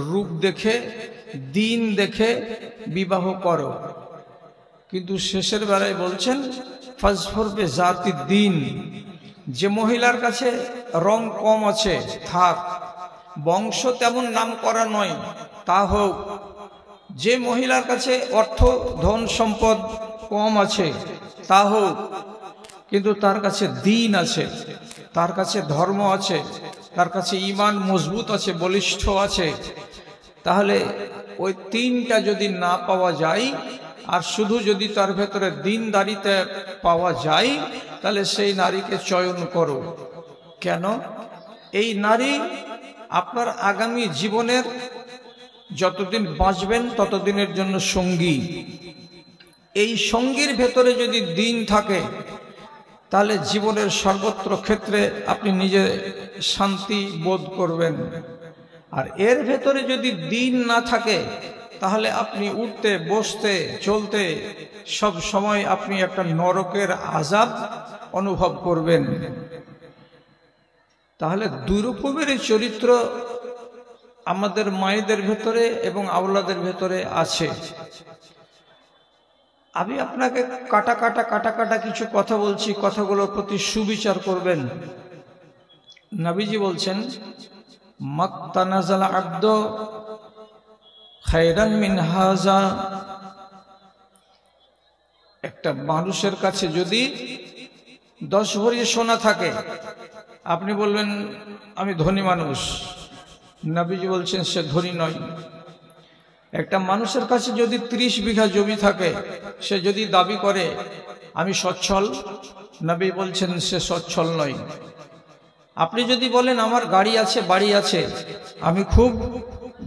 রূপ দেখে, দিন দেখে বিবাহ করো, কিন্তু শেষের বেলায় বলছেন ফাজফর বে জাতি দিন। যে মহিলার কাছে রং কম আছে থাক, বংশ তেমন নাম করা নয় তা হোক। যে মহিলার কাছে অর্থ ধন সম্পদ কম আছে তা হোক, কিন্তু তার কাছে দিন আছে, তার কাছে ধর্ম আছে, তার কাছে ঈমান মজবুত আছে, বলিষ্ঠ আছে, তাহলে ওই তিনটা যদি না পাওয়া যায় আর শুধু যদি তার ভেতরে দিনদারিতে পাওয়া যায়, তাহলে সেই নারীকে চয়ন করো। কেন? এই নারী আপনার আগামী জীবনের যতদিন বাঁচবেন ততদিনের জন্য সঙ্গী। এই সঙ্গীর ভেতরে যদি দিন থাকে, তাহলে জীবনের সর্বত্র ক্ষেত্রে আপনি নিজে শান্তি বোধ করবেন। আর এর ভেতরে যদি দিন না থাকে, তাহলে আপনি উঠতে বসতে চলতে সব সময় আপনি একটা নরকের আযাব অনুভব করবেন। তাহলে দুই রকমের চরিত্র আমাদের মায়েদের ভেতরে এবং আওলাদের ভেতরে আছে। আমি আপনাকে কাটা কাটা কিছু কথা বলছি, কথাগুলোর প্রতি সুবিচার করবেন। নবীজি বলছেন মাক্তানাজাল আব্দ খায়রান মিন হাযা। একটা মানুষের কাছে যদি 10 ভরি সোনা থাকে, আপনি বলবেন আমি ধনী মানুষ, নবীজি বলছেন সে ধনী নয়। একটা মানুষের কাছে যদি 30 বিঘা জমি থাকে, সে যদি দাবি করে আমি সচ্ছল, নবী বলছেন সে সচ্ছল নয়। আপনি যদি বলেন আমার গাড়ি আছে, বাড়ি আছে, আমি খুব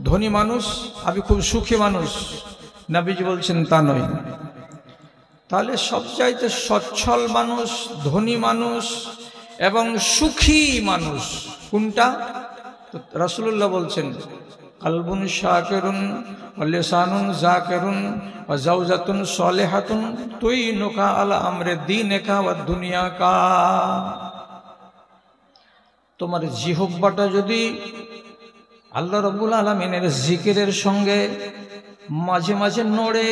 ধনী মানুষ, আমি খুব সুখী মানুষ, নবীজি বলছেন তা নয়। তাহলে সবচাইতে সচ্ছল মানুষ, ধনী মানুষ এবং সুখী মানুষ কোনটা? রাসূলুল্লাহ বলছেন কলবুন শাকিরুন ওয়া লিসানুন যাকিরুন ওয়া যাওজাতুন সালিহাতুন তুইনুকা আলা আমরি দীনিকা ওয়া দুনিয়াকা। তোমার জিহ্বাটা যদি আল্লাহ রাব্বুল আলামিনের জিকিরের সঙ্গে মাঝে মাঝে নড়ে,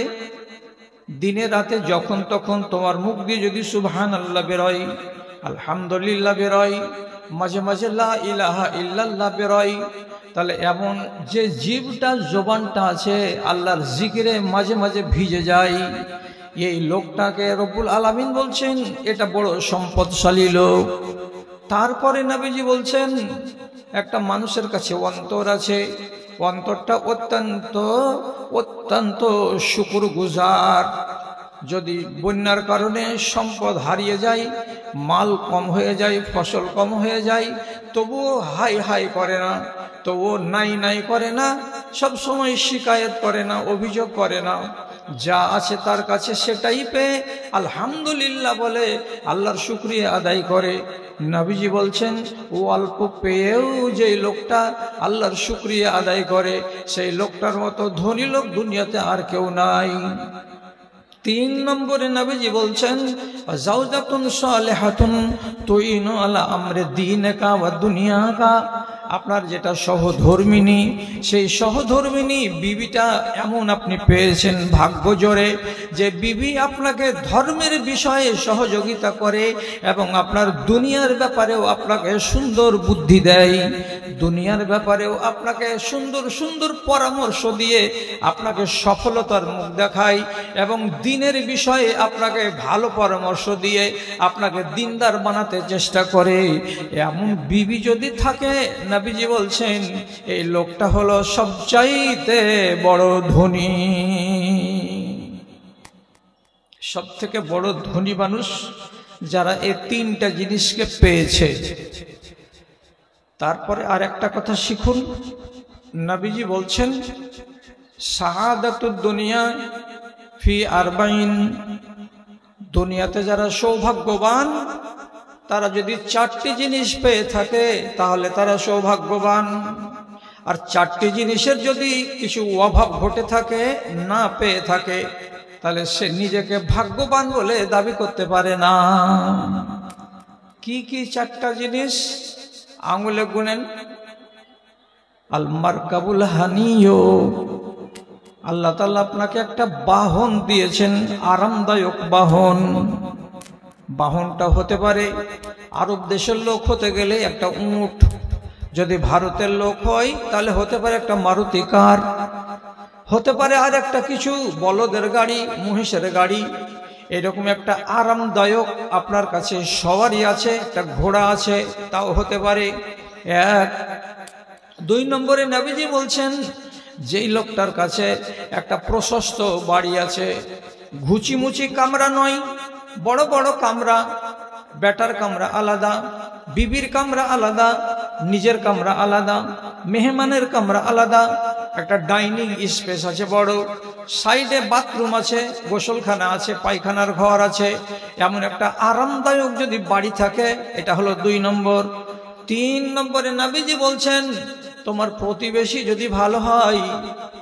দিনে রাতে যখন তখন তোমার মুখ দিয়ে যদি সুবহানাল্লাহ বেরোয়, আলহামদুলিল্লাহ বেরোয়, মাঝে মাঝে লা ইলাহা ইল্লাল্লাহ বেরোয়, তাহলে এমন যে জিভটা জবানটা আছে আল্লাহর জিকিরে মাঝে মাঝে ভিজে যায়, এই লোকটাকে রব্বুল আলামিন বলছেন এটা বড় সম্পদশালী লোক। তারপরে নবীজি বলছেন একটা মানুষের কাছে অন্তর আছে, অন্তরটা অত্যন্ত অত্যন্ত শুকরগুজার। যদি বন্যার কারণে সম্পদ হারিয়ে যায়, মাল কম হয়ে যায়, ফসল কম হয়ে যায়, তবুও হাই হাই করে না, তবুও নাই নাই করে না, সব সময় শিকায়ত করে না, অভিযোগ করে না, যা আছে তার কাছে সেটাই পেয়ে আলহামদুলিল্লাহ বলে আল্লাহর শুকরিয়া আদায় করে। নবীজি বলছেন ও অল্প পেয়েও যে লোকটা আল্লাহর শুকরিয়া আদায় করে, সেই লোকটার মতো ধনী লোক দুনিয়াতে আর কেউ নাই। 3 নম্বরে নবীজি বলছেন যাওজাতুন সালিহাতুন তুইনু আলা আমরি দীনিকা ওয়া দুনিয়াকা। আপনার যেটা সহধর্মিনী, সেই সহধর্মিনী বিবিটা এমন আপনি পেয়েছেন ভাগ্য জোরে যে বিবি আপনাকে ধর্মের বিষয়ে সহযোগিতা করে এবং আপনার দুনিয়ার ব্যাপারেও আপনাকে সুন্দর বুদ্ধি দেয়, দুনিয়ার ব্যাপারেও আপনাকে সুন্দর সুন্দর পরামর্শ দিয়ে আপনাকে সফলতার মুখ দেখায় এবং দিনের বিষয়ে আপনাকে ভালো পরামর্শ দিয়ে আপনাকে দিনদার বানাতে চেষ্টা করে। এমন বিবি যদি থাকে, নবীজি বলছেন এই লোকটা হলো সবচাইতে বড় ধনী। সব থেকে বড় ধনী মানুষ যারা এই 3টা জিনিসকে পেয়েছে। তারপরে আর একটা কথা শিখুন, নবীজি বলছেন শাহাদাতুদ দুনিয়া ফি আরবাইন। দুনিয়াতে যারা সৌভাগ্যবান তারা যদি 4টি জিনিস পেয়ে থাকে তাহলে তারা সৌভাগ্যবান। আর 4টি জিনিসের যদি কিছু অভাব ঘটে থাকে, না পেয়ে থাকে, তাহলে সে নিজেকে ভাগ্যবান বলে দাবি করতে পারে না। কি কি 4টা জিনিস? আঙুলে গুনেন। আল মারকাবুল হানিয়ো, আল্লাহ তাআলা আপনাকে একটা বাহন দিয়েছেন, আরামদায়ক বাহন। বাহনটা হতে পারে আরব দেশের লোক হতে গেলে একটা উট, যদি ভারতের লোক হয় তাহলে হতে পারে একটা মারুতি কার, হতে পারে আর একটা কিছু বলদের গাড়ি, মহিষের গাড়ি। এরকম একটা আরামদায়ক আপনার কাছে সওয়ারি আছে, একটা ঘোড়া আছে, তাও হতে পারে। এক। 2 নম্বরে নবীজি বলছেন, যেই লোকটার কাছে একটা প্রশস্ত বাড়ি আছে, ঘুচিমুচি কামরা নয়, বড় বড় কামরা, বেটার কামরা আলাদা, বিবির কামরা আলাদা, নিজের কামরা আলাদা, মেহমানের কামরা আলাদা, একটা ডাইনিং স্পেস আছে বড়, সাইডে বাথরুম আছে, গোসলখানা আছে, পায়খানার ঘর আছে, এমন একটা আরামদায়ক যদি বাড়ি থাকে, এটা হলো 2 নম্বর। 3 নম্বরে নবীজি বলছেন, তোমার প্রতিবেশী যদি ভালো হয়,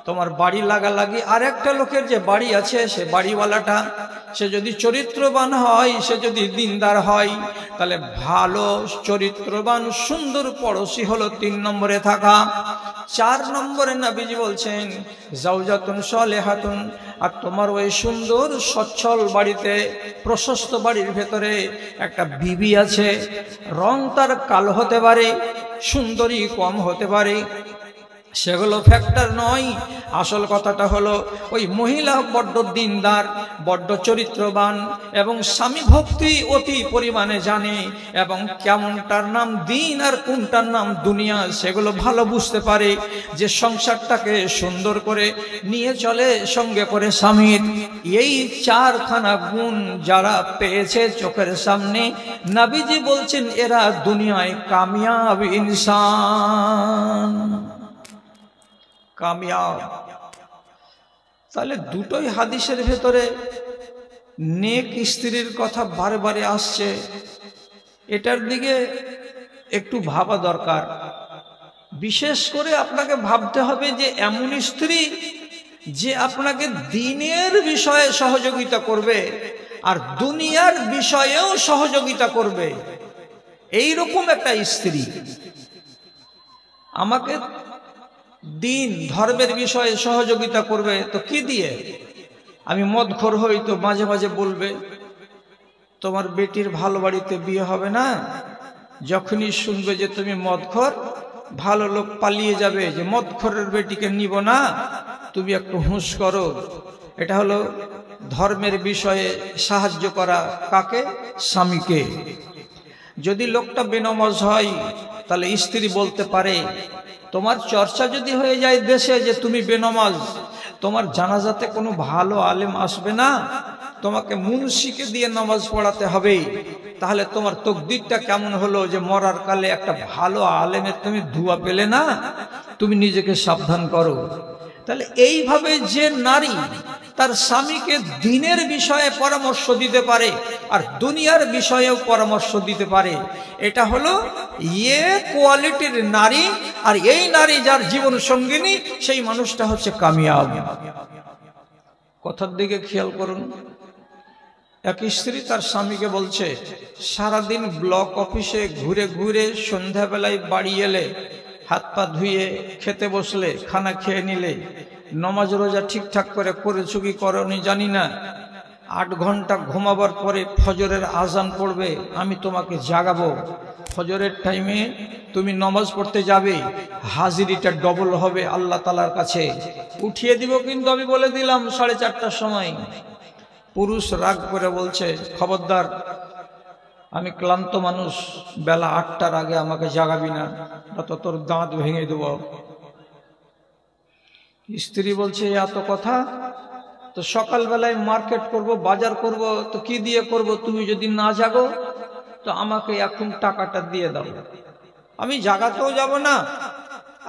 তোমার বাড়ি লাগালাগি আর একটা লোকের যে বাড়ি আছে, সে বাড়িওয়ালাটা সে যদি চরিত্রবান হয়, সে যদি দিনদার হয়, তাহলে ভালো চরিত্রবান সুন্দর পড়োশি হলো 3 নম্বরে থাকা। 4 নম্বরে নবীজি বলছেন, জাওজাতুন সালেহাতুন, আর তোমার ওই সুন্দর সচ্ছল বাড়িতে, প্রশস্ত বাড়ির ভেতরে একটা বিবি আছে, রং তার কালো হতে পারে, সুন্দরী কম হতে পারে, সেগুলো ফ্যাক্টর নয়। আসল কথাটা হলো ওই মহিলা বড্ড দিনদার, বড্ড চরিত্রবান, এবং স্বামী ভক্তি অতি পরিমাণে জানে, এবং কেমনটার নাম দিন আর কোনটার নাম দুনিয়া সেগুলো ভালো বুঝতে পারে, যে সংসারটাকে সুন্দর করে নিয়ে চলে সঙ্গে করে স্বামীর। এই 4খানা গুণ যারা পেয়েছে চোখের সামনে, নবীজি বলছেন এরা দুনিয়ায় কামিয়াব ইনসান, কামিয়াব। তাহলে দুটোই হাদিসের ভেতরে নেক স্ত্রীর কথা বারে বারে আসছে, এটার দিকে একটু ভাবা দরকার। বিশেষ করে আপনাকে ভাবতে হবে যে এমন স্ত্রী যে আপনাকে দিনের বিষয়ে সহযোগিতা করবে আর দুনিয়ার বিষয়েও সহযোগিতা করবে, এইরকম একটা স্ত্রী। আমাকে দিন ধর্মের বিষয়ে সহযোগিতা করবে তো কি দিয়ে? আমি মদখোর হই তো মাঝে মাঝে বলবে, তোমার বেটির ভালো বাড়িতে বিয়ে হবে না, যখনই শুনবে যে তুমি মদখোর, ভালো লোক পালিয়ে যাবে যে মদখোরের বেটিকে নিব না, তুমি একটু হুঁশ করো। এটা হলো ধর্মের বিষয়ে সাহায্য করা। কাকে? স্বামীকে। যদি লোকটা বেনমাজ হয়, তাহলে স্ত্রী বলতে পারে, তোমার চর্চা যদি হয়ে যায় দেশে যে তুমি বেনমাজ, তোমার জানাজাতে কোনো ভালো আলেম আসবে না, তোমাকে মুন্সিকে দিয়ে নামাজ পড়াতে হবে, তাহলে তোমার তকদিরটা কেমন হলো যে মরার কালে একটা ভালো আলেমের তুমি দুয়া পেলে না, তুমি নিজেকে সাবধান করো। তাহলে এইভাবে যে নারী তার স্বামীকে দিনের বিষয়ে পরামর্শ দিতে পারে আর দুনিয়ার বিষয়েও পরামর্শ দিতে পারে, এটা হলো কোয়ালিটির নারী। আর এই নারী যার জীবন সঙ্গিনী, সেই মানুষটা হচ্ছে কামিয়াব। কথার দিকে খেয়াল করুন। এক স্ত্রী তার স্বামীকে বলছে, সারাদিন ব্লক অফিসে ঘুরে ঘুরে সন্ধ্যাবেলায় বাড়ি এলে, হাত পা ধুয়ে খেতে বসলে, খানা খেয়ে নিলে, নমাজ রোজা ঠিকঠাক করে করেছো কি করনি জানি না, 8 ঘন্টা ঘুমাবার পরে ফজরের আজান পড়বে, আমি তোমাকে জাগাবো, ফজরের টাইমে তুমি নমাজ পড়তে যাবে, হাজিরিটা ডবল হবে আল্লাহ তাআলার কাছে, উঠিয়ে দিব কিন্তু আমি বলে দিলাম 4:30টার সময়। পুরুষ রাগ করে বলছে, খবরদার, আমি ক্লান্ত মানুষ, বেলা 8টার আগে আমাকে জাগাবি না, তো তোর দাঁত ভেঙে দেব। স্ত্রী বলছে, এত কথা? তো সকালবেলায় মার্কেট করব, বাজার করব, তো কি দিয়ে করব? তুমি যদি না জাগো তো আমাকে এখন টাকাটা দিয়ে দাও, আমি জাগাতেও যাব না,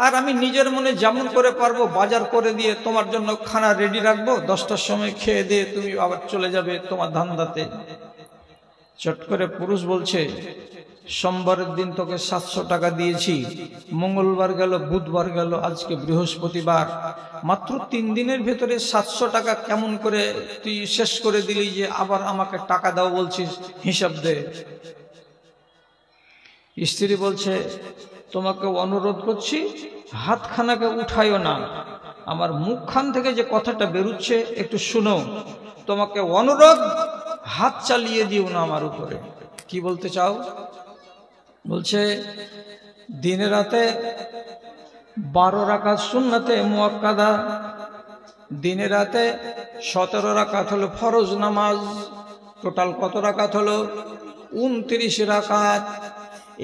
আর আমি নিজের মনে যেমন করে পারবো বাজার করে দিয়ে তোমার জন্য খানা রেডি রাখবো, 10টার সময় খেয়ে দিয়ে তুমি আবার চলে যাবে তোমার ধান্দাতে। চট করে পুরুষ বলছে, সোমবারের দিন তোকে 700 টাকা দিয়েছি, মঙ্গলবার গেল, বুধবার গেল, আজকে বৃহস্পতিবার, মাত্র 3 দিনের ভেতরে 700 টাকা কেমন করে তুই শেষ করে দিলি যে আবার আমাকে টাকা দাও বলছিস, হিসাব দে। স্ত্রী বলছে, তোমাকে অনুরোধ করছি হাতখানাকে উঠাইও না, আমার মুখখান থেকে যে কথাটা বেরুচ্ছে একটু শুনো, তোমাকে অনুরোধ, হাত চালিয়ে দিও না আমার উপরে। কি বলতে চাও? বলছে দিনে রাতে 12 রাকাত সুন্নতে মুআক্কাদা, দিনে রাতে 17 রাকাত হলো ফরজ নামাজ, টোটাল কত রাকাত হলো? 29 রাকাত।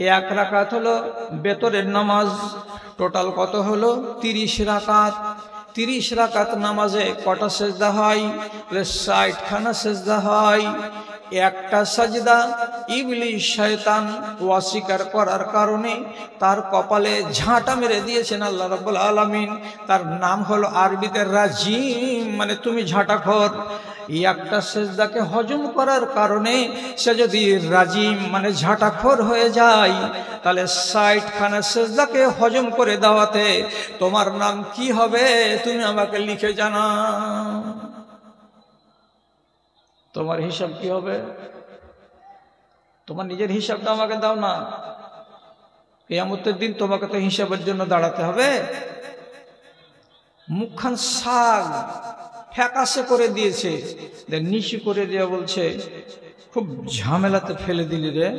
1 রাকাত হলো বেতরের নামাজ, টোটাল কত হলো? 30 রাকাত। 30 রাকাত নামাজে কটা সেজদা হয়? 60 খানা সেজদা হয়। একটা সাজদা ইবলিস শয়তান অস্বীকার করার কারণে তার কপালে ঝাঁটা মেরে দিয়েছেন আল্লাহ রাব্বুল আলামিন। তার নাম হলো আরবিতে রাজিম, মানে তুমি ঝাঁটাখোর। একটা সেজদাকে হজম করার কারণে সে যদি রাজিম মানে ঝাঁটাখোর হয়ে যায়, তাহলে 60 খানা সেজদাকে হজম করে দেওয়াতে তোমার নাম কি হবে? তুমি আমাকে লিখে জানাও, তোমার হিসাব কি হবে? তোমার নিজের হিসাবটা আমাকে দাও না, কিয়ামতের দিন তোমাকে তো হিসাবের জন্য দাঁড়াতে হবে। মুখখান শাক ফ্যাকাশে করে দিয়েছে, নিচু করে দিয়ে বলছে খুব ঝামেলাতে ফেলে দিলি রে,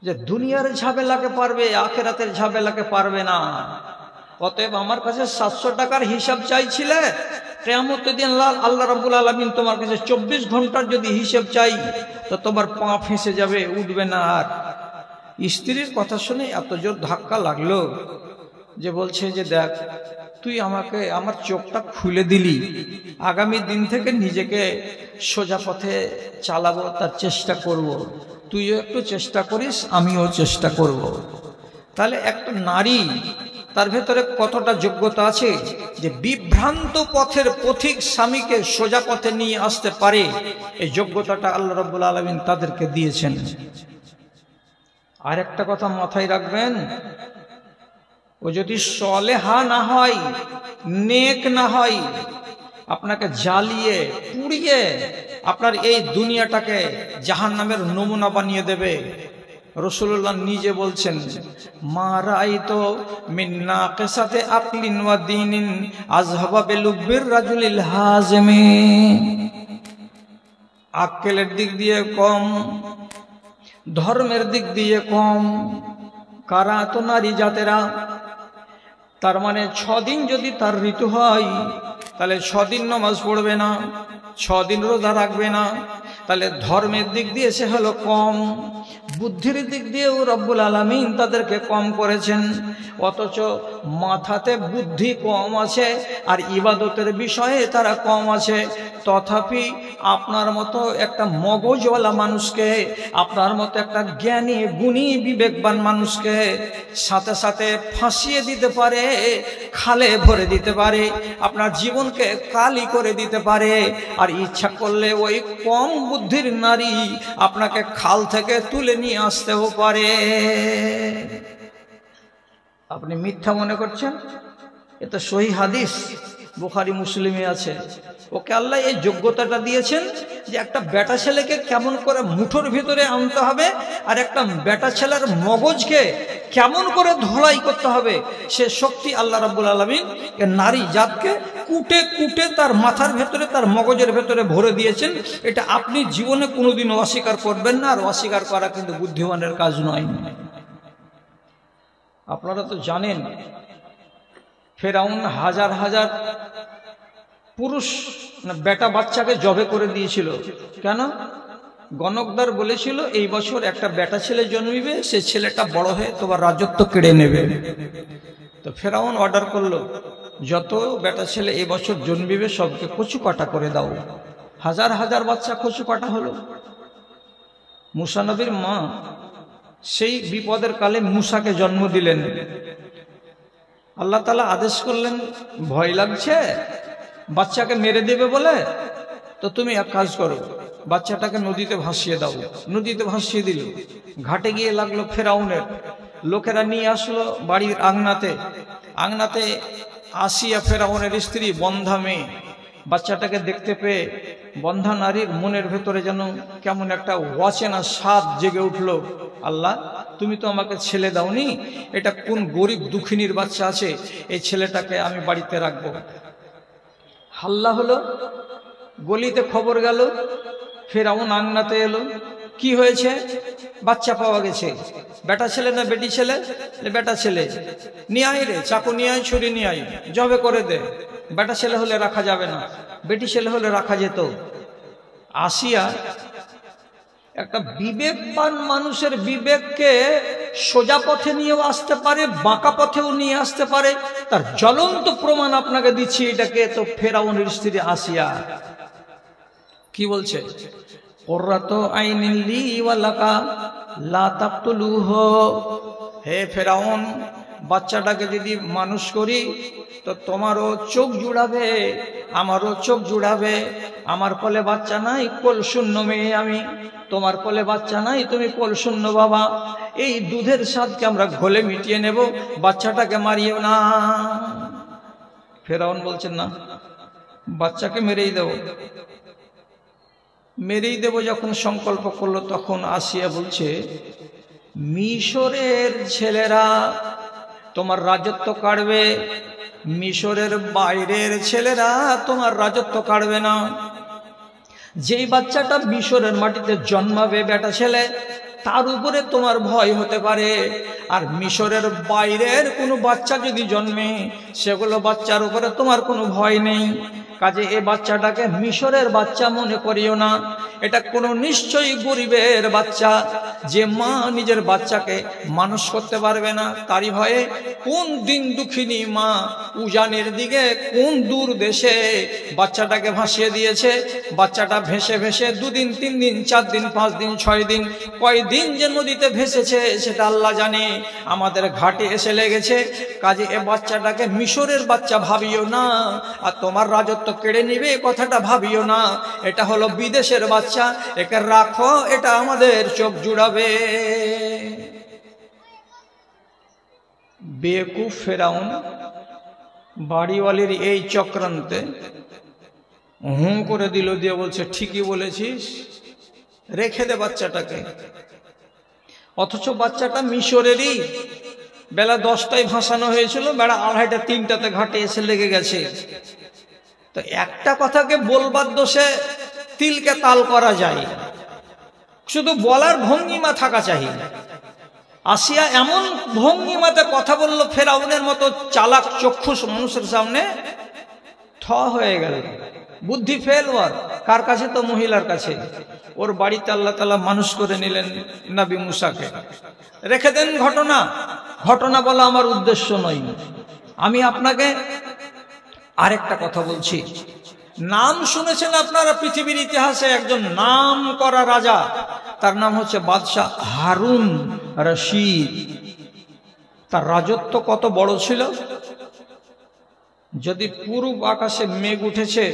যে দুনিয়ার ঝামেলাকে পারবে, আখেরাতের ঝামেলাকে পারবে না। অতএব আমার কাছে 700 টাকার হিসাব চাইছিলে, কিয়ামতের দিন আল্লাহ রাব্বুল আলামিন তোমার কাছে 24 ঘন্টার যদি হিসাব চাই তো তোমার পা ফেঁসে যাবে, উঠবে না। আর স্ত্রীর কথা শুনে এত জোর ধাক্কা লাগলো যে বলছে যে দেখ, তুই আমাকে আমার চোখটা খুলে দিলি, আগামী দিন থেকে নিজেকে সোজা পথে চালাবো, তার চেষ্টা করব। তুইও একটু চেষ্টা করিস, আমিও চেষ্টা করব। তাহলে একটা নারী তার ভেতরে কতটা যোগ্যতা আছে যে বিভ্রান্ত পথের পথিক স্বামীকে সোজা পথে নিয়ে আসতে পারে, এই যোগ্যতাটা আল্লাহ রাব্বুল আলামিন তাদেরকে দিয়েছেন। আর একটা কথা মাথায় রাখবেন, ও যদি সলেহা না হয়, নেক না হয়, আপনাকে জ্বালিয়ে পুড়িয়ে আপনার এই দুনিয়াটাকে জাহান্নামের নমুনা বানিয়ে দেবে। রাসূলুল্লাহ নিজে বলছেন, মা রাআইতু মিন নাকিসাতি আকলিন ওয়া দীনিন আযহাবা বিলুব্বির রাজুলিল হাজিমি। আক্কেলের দিক দিয়ে কম, ধর্মের দিক দিয়ে কম। কারা? তো নারী জাতেরা। তার মানে 6 দিন যদি তার ঋতু হয়, তাহলে 6 দিন নামাজ পড়বে না, 6 দিন রোজা রাখবে না, তাহলে ধর্মের দিক দিয়ে সে হলো কম। বুদ্ধির দিক দিয়েও রব্বুল আলামিন তাদেরকে কম করেছেন, অথচ মাথাতে বুদ্ধি কম আছে আর ইবাদতের বিষয়ে তারা কম আছে। তথাপি আপনার মতো একটা মগজওয়ালা মানুষকে, আপনার মতো একটা জ্ঞানী গুণী বিবেকবান মানুষকে সাথে সাথে ফাঁসিয়ে দিতে পারে, খালে ভরে দিতে পারে, আপনার জীবনকে কালি করে দিতে পারে। আর ইচ্ছা করলে ওই কম বুদ্ধির নারী আপনাকে খাল থেকে তুলে নিয়ে আসতেও পারে। আপনি মিথ্যা মনে করছেন? এটা সহিহ হাদিস, বুখারী মুসলিমে আছে। ওকে আল্লাহ এই যোগ্যতাটা দিয়েছেন যে একটা বেটা ছেলেকে কেমন করে মুঠোর ভিতরে আনতে হবে, আর একটা বেটা ছেলের মগজকে কেমন করে ধোলাই করতে হবে, সে শক্তি আল্লাহ রাব্বুল আলামিন নারী জাতকে কুটে কুটে তার মাথার ভেতরে, তার মগজের ভেতরে ভরে দিয়েছেন। এটা আপনি জীবনে কোনোদিন অস্বীকার করবেন না, আর অস্বীকার করা কিন্তু বুদ্ধিমানের কাজ নয়। আপনারা তো জানেন ফেরাউন হাজার হাজার পুরুষ বেটা বাচ্চাকে জবে করে দিয়েছিল। কেন? গণকদার বলেছিল এই বছর একটা বেটা ছেলে জন্মিবে, সে ছেলেটা বড় হয়ে তোমার রাজত্ব কেড়ে নেবে। তো ফেরাউন অর্ডার করলো, যত বেটা ছেলে এই বছর জন্মিবে সবকে কচু কাটা করে দাও। হাজার হাজার বাচ্চা কচু কাটা হলো। মুসা নবীর মা সেই বিপদের কালে মুসাকে জন্ম দিলেন। আল্লাহ তাআলা আদেশ করলেন, ভয় লাগছে বাচ্চাকে মেরে দেবে বলে, তো তুমি এক কাজ করো, বাচ্চাটাকে নদীতে ভাসিয়ে দাও। নদীতে ভাসিয়ে দিল। ঘাটে গিয়ে লাগলো ফেরাউনের লোকেরা নিয়ে আসলো বাড়ির আংনাতে। আংনাতে আসিয়া ফেরাউনের স্ত্রী, বন্ধা মেয়ে, বাচ্চাটাকে দেখতে পেয়ে বন্ধা নারীর মনের ভেতরে যেন কেমন একটা অচেনা স্বাদ জেগে উঠলো। আল্লাহ তুমি তো আমাকে ছেলে দাওনি, এটা কোন গরিব দুঃখিনীর বাচ্চা আছে, এই ছেলেটাকে আমি বাড়িতে রাখবো। হাল্লা হলো, গলিতে খবর গেল, ফেরাউন আঙ্গনাতে এলো। কি হয়েছে? বাচ্চা পাওয়া গেছে। বেটা ছেলে না বেটি ছেলে? বেটা ছেলে। নিয়ে আয় রে, চাকু নিয়ে আয়, ছুরি নিয়ে আয়, জবে করে দে। বেটা ছেলে হলে রাখা যাবে না, বেটি ছেলে হলে রাখা যেত। আসিয়া একটা বিবেকবান মানুষের বিবেককে সোজা পথে নিয়েও আসতে পারে, বাঁকা পথেও নিয়ে আসতে পারে, তার জ্বলন্ত প্রমাণ আপনাকে দিচ্ছি। এটাকে তো ফেরাউনের স্ত্রী আসিয়া কি বলছে? কুররাতু আইনিন লি ওয়া লাকা লা তাকতুলুহু। হে ফেরাউন, বাচ্চাটাকে যদি মানুষ করি তো তোমারও চোখ জুড়াবে, আমারও চোখ জুড়াবে। আমার কোলে বাচ্চা নাই, কোল শূন্য মেয়ে আমি। তোমার কোলে বাচ্চা নাই, তুমি কোল শূন্য বাবা। এই দুধের স্বাদকে আমরা ঘোলে মিটিয়ে নেব, বাচ্চাটাকে মারিও না। ফেরাউন বলছেন না, বাচ্চাকে মেরেই দেব। মেরেই দেব যখন সংকল্প করলো, তখন আসিয়া বলছে, মিশরের ছেলেরা তোমার রাজত্ব কাটবে, মিশরের বাইরের ছেলেরা তোমার রাজত্ব কাটবে না। যেই বাচ্চাটা মিশরের মাটিতে জন্মাবে বেটা ছেলে, তার উপরে তোমার ভয় হতে পারে। আর মিশরের বাইরের কোনো বাচ্চা যদি জন্মে, সেগুলো বাচ্চার উপরে তোমার কোনো ভয় নেই। কাজে এ বাচ্চাটাকে মিশরের বাচ্চা মনে করিও না, এটা কোনো নিশ্চয়ই গরিবের বাচ্চা। যে মা নিজের বাচ্চাকে মানুষ করতে পারবে না, তারই ভয়ে কোন দিন দুঃখিনী মা উজানের দিকে কোন দূর দেশে বাচ্চাটাকে ভাসিয়ে দিয়েছে। বাচ্চাটা ভেসে ভেসে 2 দিন 3 দিন 4 দিন 5 দিন 6 দিন কয়দিন যে নদীতে ভেসেছে সেটা আল্লাহ জানে, আমাদের ঘাটে এসে লেগেছে। কাজে এ বাচ্চাটাকে মিশরের বাচ্চা ভাবিও না, আর তোমার রাজত্ব কেড়ে নিবে কথাটা ভাবিও না। এটা হলো বিদেশের বাচ্চা, একে রাখো, এটা আমাদের চোখ জুড়াবে। বেকুফ ফেরাউন বাড়িওয়ালির এই চক্রান্তে হুঁ করে দিল, দিয়ে বলছে, ঠিকই বলেছিস, রেখে দে বাচ্চাটাকে। অথচ বাচ্চাটা মিশরেরই। বেলা 10টায় ভাসানো হয়েছিল, বেলা 2:30 3টাতে ঘাটে এসে লেগে গেছে। তো একটা কথাকে বলবার দোষে তিলকে তাল করা যায়, শুধু বলার ভঙ্গিমা থাকা চাই। আসিয়া এমন ভঙ্গিমাতে কথা বলল, ফেরাউনের মতো চালাক চক্ষুষ মানুষের সামনে থ হয়ে গেল। বুদ্ধি ফেল ওর। কার কাছে? তো মহিলার কাছে। ওর বাড়িতে আল্লাহ তাআলা মানুষ করে নিলেন নবী মুসাকে। রেখে দেন ঘটনা বলা আমার উদ্দেশ্য নয়। আমি আপনাকে আরেকটা কথা বলছি। নাম শুনেছেন আপনারা পৃথিবীর ইতিহাসে একজন নাম করা রাজা, তার নাম হচ্ছে বাদশাহ হারুন রশিদ। তার রাজত্ব কত বড় ছিল। যদি পূর্ব আকাশে মেঘ উঠেছে,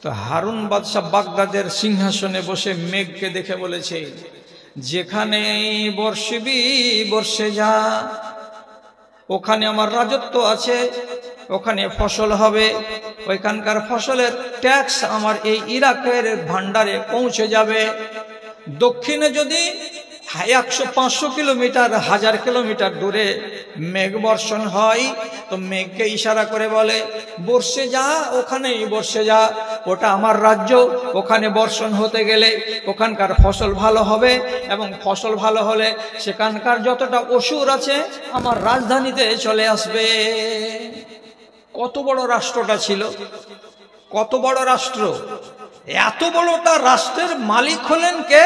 তো হারুন বাদশাহ বাগদাদের সিংহাসনে বসে মেঘকে দেখে বলেছে, যেখানে বর্ষিবি বর্ষে যা, ওখানে আমার রাজত্ব আছে, ওখানে ফসল হবে, ওইখানকার ফসলের ট্যাক্স আমার এই ইরাকের ভান্ডারে পৌঁছে যাবে। দক্ষিণে যদি 100-500 কিলোমিটার 1000 কিলোমিটার দূরে মেঘ বর্ষণ হয়, তো মেঘকে ইশারা করে বলে, বর্ষে যা, ওখানেই বর্ষে যা, ওটা আমার রাজ্য, ওখানে বর্ষণ হতে গেলে ওখানকার ফসল ভালো হবে, এবং ফসল ভালো হলে সেখানকার যতটা অসুর আছে আমার রাজধানীতে চলে আসবে। কত বড় রাষ্ট্রটা ছিল, কত বড় রাষ্ট্র। এত বড়টা রাষ্ট্রের মালিক হলেন কে?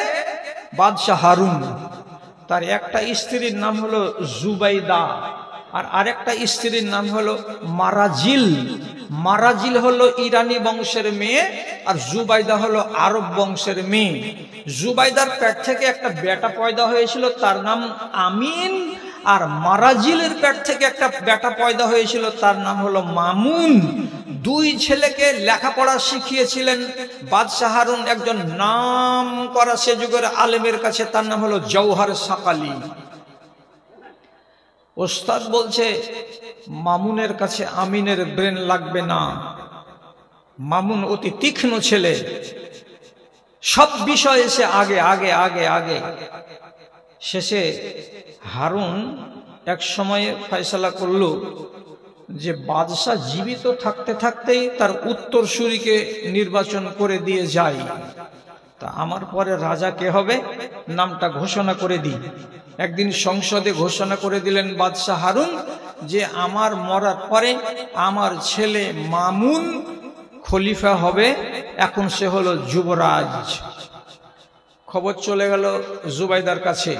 বাদশাহ হারুন। তার একটা স্ত্রীর নাম হলো জুবাইদা, আর আরেকটা স্ত্রীর নাম হলো মারাজিল। মারাজিল হলো ইরানি বংশের মেয়ে, আর জুবাইদা হলো আরব বংশের মেয়ে। জুবাইদার পেট থেকে একটা বেটা পয়দা হয়েছিল, তার নাম আমিন। আর মারাজিলের পেট থেকে একটা বেটা পয়দা হয়েছিল, তার নাম হলো মামুন। 2 ছেলেকে লেখাপড়া শিখিয়েছিলেন বাদশাহ হারুন একজন নাম করা সে যুগের আলেমের কাছে, তার নাম হলো জওহার সাকালি। ওস্তাদ বলছে, মামুনের কাছে আমিনের ব্রেন লাগবে না। মামুন অতি তীক্ষ্ণ ছেলে, সব বিষয়ে সে আগে আগে আগে আগে। শেষে হারুন এক সময়ে ফয়সালা করল যে বাদশাহ জীবিত থাকতে থাকতেই তার উত্তরসূরিকে নির্বাচন করে দিয়ে যায়, তা আমার পরে রাজা কে হবে নামটা ঘোষণা করে দিই। একদিন সংসদে ঘোষণা করে দিলেন বাদশাহ হারুন যে আমার মরার পরে আমার ছেলে মামুন খলিফা হবে, এখন সে হলো যুবরাজ। খবর চলে গেল জুবাইদার কাছে।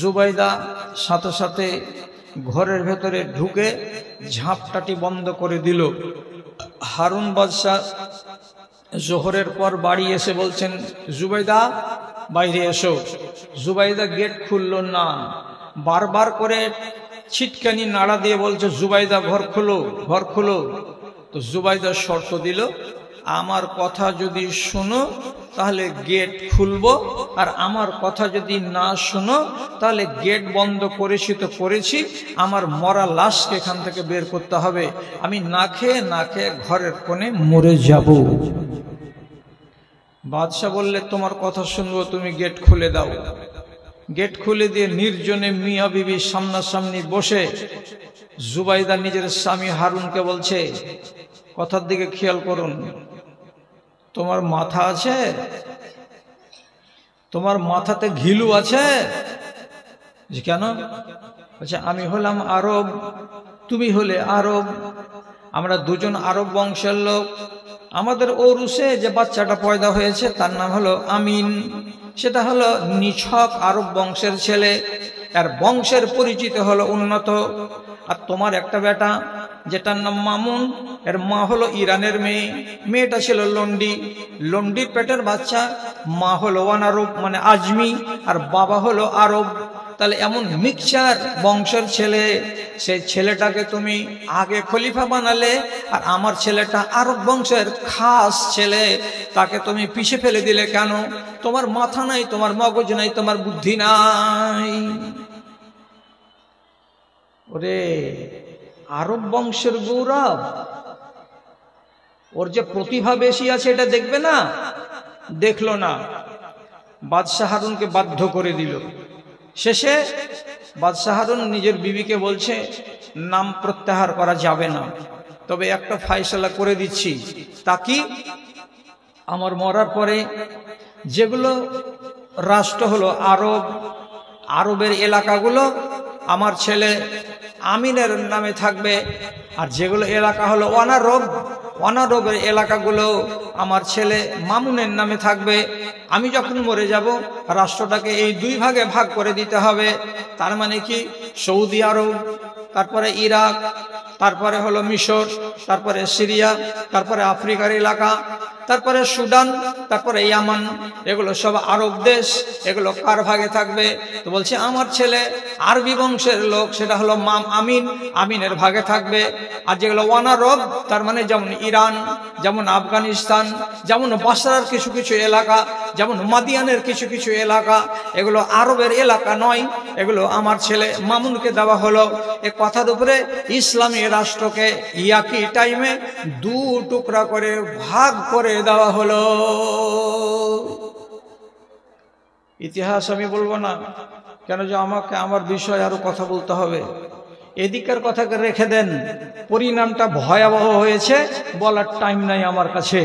জুবাইদা সাথে সাথে ঘরের ভেতরে ঢুকে ঝাঁপটাটি বন্ধ করে দিল। হারুন বাদশাহ জোহরের পর বাড়ি এসে বলছেন, জুবাইদা বাইরে এসো। জুবাইদা গেট খুলল না, বারবার করে ছিটকানি নাড়া দিয়ে বলছে, জুবাইদা ঘর খোলো, ঘর খোলো। তো জুবাইদা শর্ত দিল, আমার কথা যদি শোনো তাহলে গেট খুলবো, আর আমার কথা যদি না শোনো তাহলে গেট বন্ধ করেছি তো করেছি, আমার মরা লাশকে এখান থেকে বের করতে হবে, আমি না খেয়ে ঘরের কোণে মরে যাব। বাদশাহ বললে, তোমার কথা শুনবো, তুমি গেট খুলে দাও। গেট খুলে দিয়ে নির্জনে মিয়া বিবি সামনাসামনি বসে জুবাইদা নিজের স্বামী হারুনকে বলছে, কথার দিকে খেয়াল করুন, তোমার মাথা আছে? তোমার মাথাতে ঘিলু আছে? কেন? আচ্ছা, আমি হলাম আরব, তুমি হলে আরব, আমরা দুজন আরব বংশের লোক। আমাদের ওরুসে যে বাচ্চাটা পয়দা হয়েছে তার নাম হলো আমিন, সেটা হলো নিছক আরব বংশের ছেলে, আর বংশের পরিচিত হলো উন্নত। আর তোমার একটা বেটা যেটার নাম মামুন, এর মা হলো ইরানের মেয়ে, মেয়েটা ছিল লন্ডি, লন্ডির পেটের বাচ্চা, মা হলো অনারব মানে আজমি, আর বাবা হলো আরব। তাহলে এমন মিক্সচার বংশের ছেলে, সেই ছেলেটাকে তুমি আগে খলিফা বানালে, আর আমার ছেলেটা আরব বংশের খাস ছেলে, তাকে তুমি পিছে ফেলে দিলে কেন? তোমার মাথা নাই, তোমার মগজ নাই, তোমার বুদ্ধি নাই। ওরে আরব বংশের গৌরব, ওর যে প্রতিভা বেশি আছে এটা দেখবে না, দেখলো না। বাদশাহ হারুনকে বাধ্য করে দিল। শেষে বাদশাহ হারুন নিজের বিবিকে বলছে, নাম প্রত্যাহার করা যাবে না, তবে একটা ফয়সালা করে দিচ্ছি, তা কি? আমার মরার পরে যেগুলো রাষ্ট্র হলো আরব, আরবের এলাকাগুলো আমার ছেলে আমিনের নামে থাকবে, আর যেগুলো এলাকা হলো অনারব, অনারবের এলাকাগুলো আমার ছেলে মামুনের নামে থাকবে। আমি যখন মরে যাব রাষ্ট্রটাকে এই দুই ভাগে ভাগ করে দিতে হবে। তার মানে কি? সৌদি আরব, তারপরে ইরাক, তারপরে হলো মিশর, তারপরে সিরিয়া, তারপরে আফ্রিকার এলাকা, তারপরে সুদান, তারপরে ইয়ামান, এগুলো সব আরব দেশ, এগুলো কার ভাগে থাকবে? তো বলছে আমার ছেলে আরবি বংশের লোক, সেটা হলো আমিন, আমিনের ভাগে থাকবে। আর যেগুলো অনারব, তার মানে যেমন ইরান, যেমন আফগানিস্তান, যেমন বাসরার কিছু কিছু এলাকা, যেমন মাদিয়ানের কিছু কিছু এলাকা, এগুলো আরবের এলাকা নয়, এগুলো আমার ছেলে মামুনকে দেওয়া হলো। এ কথার উপরে ইসলামী রাষ্ট্রকে একই টাইমে দু টুকরা করে ভাগ করে দেওয়া হলো। ইতিহাস আমি বলবো না, কেন যে আমাকে আমার বিষয় আরো কথা বলতে হবে। এদিকের কথাকে রেখে দেন, পরিণামটা ভয়াবহ হয়েছে, বলার টাইম নাই আমার কাছে।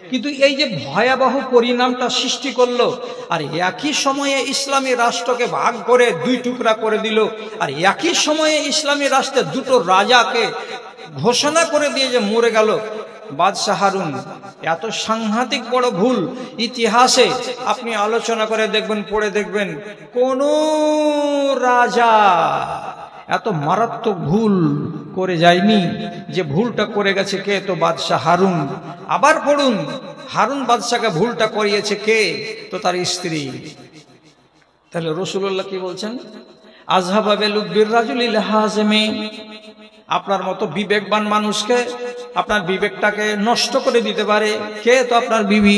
কিন্তু এই যে ভয়াবহ পরিণামটা সৃষ্টি করলো, আর একই সময়ে ইসলামী রাষ্ট্রকে ভাগ করে দুই টুকরা করে দিল, আর একই সময়ে ইসলামী রাষ্ট্রের দুটো রাজাকে ঘোষণা করে দিয়ে যে মরে গেল বাদশাহ হারুন। এত সাংঘাতিক বড় ভুল ইতিহাসে আপনি আলোচনা করে দেখবেন, পড়ে দেখবেন, কোন রাজা এত মারাত্মক ভুল করে যায়নি। যে ভুলটা করে গেছে কে? তো বাদশাহ হারুন। আবার পড়ুন, হারুন বাদশাকে ভুলটা করিয়েছে কে? তো তার স্ত্রী। তাহলে রাসূলুল্লাহ কি বলছেন? আযহাবা বিলুব্বির রাজুলিল হাজমি, আপনার মতো বিবেকবান মানুষকে, আপনার বিবেকটাকে নষ্ট করে দিতে পারে কে? তো আপনার বিবি।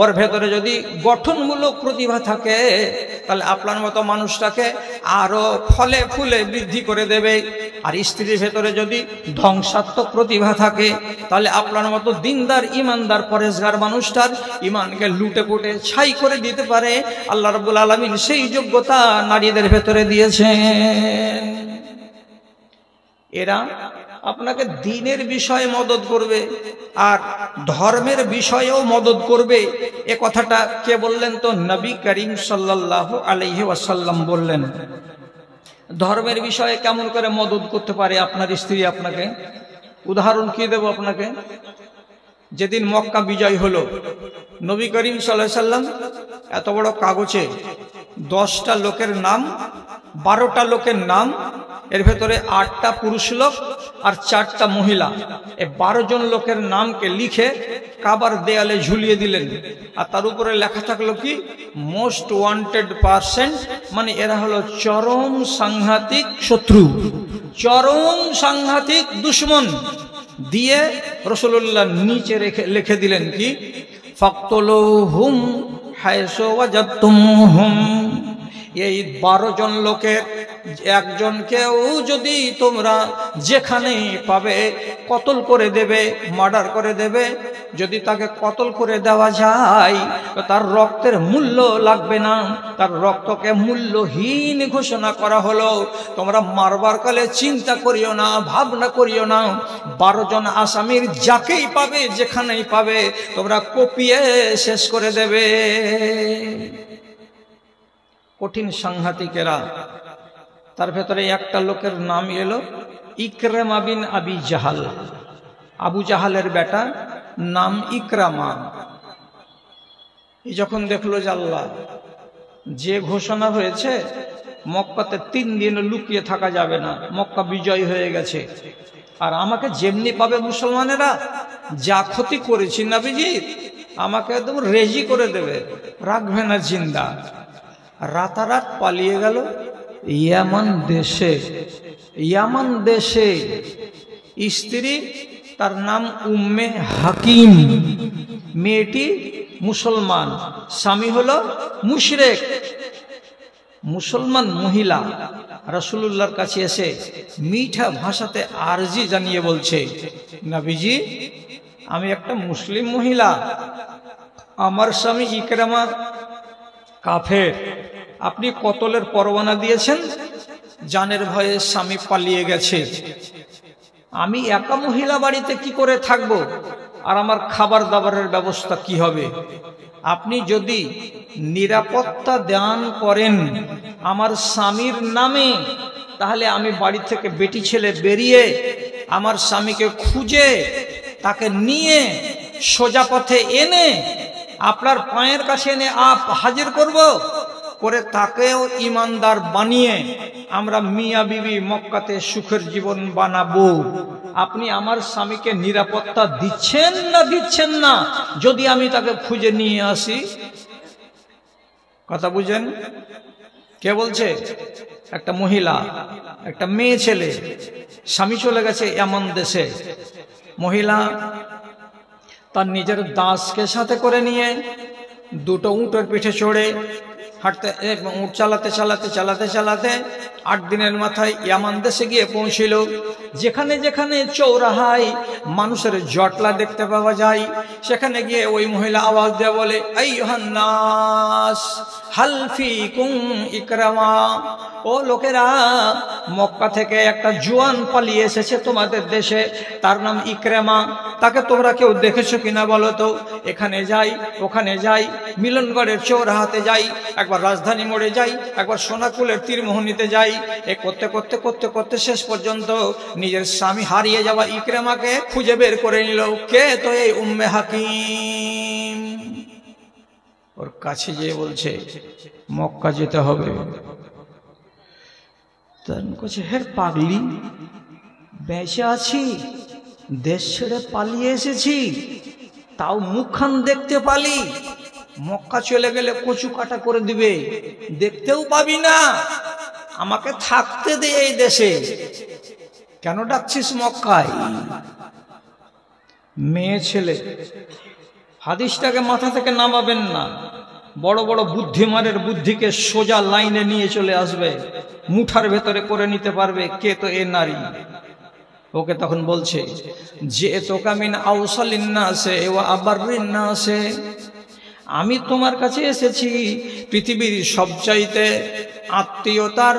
ওর ভেতরে যদি গঠনমূলক প্রতিভা থাকে তাহলে আপনার মতো মানুষটাকে আরো ফলে ফুলে বৃদ্ধি করে দেবে। আর স্ত্রীর ভেতরে যদি ধ্বংসাত্মক প্রতিভা থাকে, তাহলে আপনার মতো দিনদার ইমানদার পরেশগার মানুষটার ইমানকে লুটে পুটে ছাই করে দিতে পারে। আল্লাহ রাব্বুল আলামিন সেই যোগ্যতা নারীদের ভেতরে দিয়েছেন। এরা আপনাকে দ্বীনের বিষয়ে মদদ করবে আর ধর্মের বিষয়েও মদদ করবে। এ কথাটা কে বললেন? তো নবী করিম সাল্লাল্লাহু আলাইহি ওয়াসাল্লাম বললেন। ধর্মের বিষয়ে কেমন করে মদদ করতে পারে আপনার স্ত্রী আপনাকে? উদাহরণ কি দেব আপনাকে? যেদিন মক্কা বিজয় হলো, নবী করিম সাল্লাল্লাহু আলাইহি ওয়াসাল্লাম এত বড় কাগজে 10টা লোকের নাম, 12টা লোকের নাম, এর ভেতরে 8টা পুরুষ লোক আর 4টা মহিলা, এই 12 জন লোকের নামকে লিখে কাবার দেয়ালে ঝুলিয়ে দিলেন। আর তার উপরে লেখা থাকলো কি? মোস্ট ওয়ান্টেড পারসন, মানে এরা হলো চরম সাংঘাতিক শত্রু, চরম সাংঘাতিক দুশ্মন। দিয়ে রাসূলুল্লাহ নিচে লিখে দিলেন কি? ফাকতুলুহুম হায়সু ওয়াজাদতুমুহুম। এই 12 জন লোকের একজনকেও যদি তোমরা যেখানেই পাবে কতল করে দেবে, মার্ডার করে দেবে। যদি তাকে কতল করে দেওয়া যায় তো তার রক্তের মূল্য লাগবে না, তার রক্তকে মূল্যহীন ঘোষণা করা হলো। তোমরা মারবার কালে চিন্তা করিও না, ভাবনা করিও না। 12 জন আসামির যাকেই পাবে, যেখানেই পাবে, তোমরা কপিয়ে শেষ করে দেবে। কঠিন সাংঘাতিকেরা। তার ভেতরে একটা লোকের নাম এলো ইকরামা বিন আবি জাহাল। আবু জাহালের বেটা, নাম ইকরামা। এই যখন দেখলো যে আল্লাহ, যে ঘোষণা হয়েছে মক্কাতে 3 দিন লুকিয়ে থাকা যাবে না, মক্কা বিজয় হয়ে গেছে, আর আমাকে যেমনি পাবে মুসলমানেরা, যা ক্ষতি করেছি নবীজি আমাকে একদম রেজি করে দেবে, রাখবে না জিন্দা। রাতারাত পালিয়ে গেল ইয়ামান দেশে। ইয়ামান দেশে স্ত্রী, তার নাম উম্মে হাকিম। মেয়েটি মুসলমান, স্বামী হলো মুশরিক। মুসলমান মহিলা রাসূলুল্লাহর কাছে এসে মিঠা ভাষাতে আরজি জানিয়ে বলছে, নবীজি আমি একটা মুসলিম মহিলা, আমার স্বামী ইকরামা কাফের, আপনি কতলের পরোয়ানা দিয়েছেন, জানের ভয়ে স্বামী পালিয়ে গেছে। আমি একা মহিলা বাড়িতে কি করে থাকব, আর আমার খাবার দাবারের ব্যবস্থা কি হবে? আপনি যদি নিরাপত্তা দান করেন আমার স্বামীর নামে, তাহলে আমি বাড়ি থেকে বেটি ছেলে বেরিয়ে আমার স্বামীকে খুঁজে তাকে নিয়ে সোজা পথে এনে আপনার পায়ের কাছে এনে হাজির করব, করে তাকেও ইমানদার বানিয়ে আমরা মিয়া বিবি মক্কাতে সুখের জীবন বানাবো। আপনি আমার স্বামীকে নিরাপত্তা দিচ্ছেন না দিচ্ছেন না? যদি আমি তাকে খুঁজে নিয়ে আসি। কথা বুঝেন? কে বলছে? একটা মহিলা, একটা মেয়ে ছেলে, স্বামী চলে গেছে এমন দেশে। মহিলা তার নিজের দাসকে সাথে করে নিয়ে 2টো উটের পিঠে চড়ে হাঁটতে, উট চালাতে চালাতে চালাতে চালাতে 8 দিনের মাথায় ইয়ামান দেশে গিয়ে পৌঁছিল। যেখানে যেখানে চৌরাহায় মানুষের জটলা দেখতে পাওয়া যায়, সেখানে গিয়ে ওই মহিলা আওয়াজ দিয়ে বলে, আইয়ুহান নাস হাল ফিকুম ইকরামা। ও লোকেরা, মক্কা থেকে একটা জোয়ান পালিয়ে এসেছে তোমাদের দেশে, তার নাম ইকরামা। তাকে তোমরা কেউ দেখেছো কিনা বলো তো? এখানে যাই, ওখানে যাই, মিলনগড়ের চৌরাহাতে যাই, একবার রাজধানী মোড়ে যাই, একবার সোনাকুলের তীরমোহনীতে যাই। এ করতে করতে করতে করতে শেষ পর্যন্ত নিজের স্বামী হারিয়ে যাওয়া ইকরামাকে খুঁজে বের করে নিল। কে? তো এই উম্মে হাকিম। ওর কাছে যেয়ে বলছে মক্কা যেতে হবে। হে পাগলি, বেঁচে আছি, দেশ ছেড়ে পালিয়ে এসেছি, তাও মুখখান দেখতে পালি, মক্কা চলে গেলে কচু কাটা করে দিবে, দেখতেও পাবি না, আমাকে থাকতে দে এই দেশে, কেন ডাকছিস মক্কায়? মেয়ে ছেলে, হাদিসটাকে মাথা থেকে নামাবেন না। বড় বড় বুদ্ধিমানের বুদ্ধিকে সোজা লাইনে নিয়ে চলে আসবে, মুঠার ভেতরে করে নিতে পারবে কে তো এ নারী। ওকে তখন বলছে যে তোকা মিন আউসালিন নাসে ওয়া আবাররিন নাসে, আমি তোমার কাছে এসেছি পৃথিবীর সবচাইতে আত্মীয়তার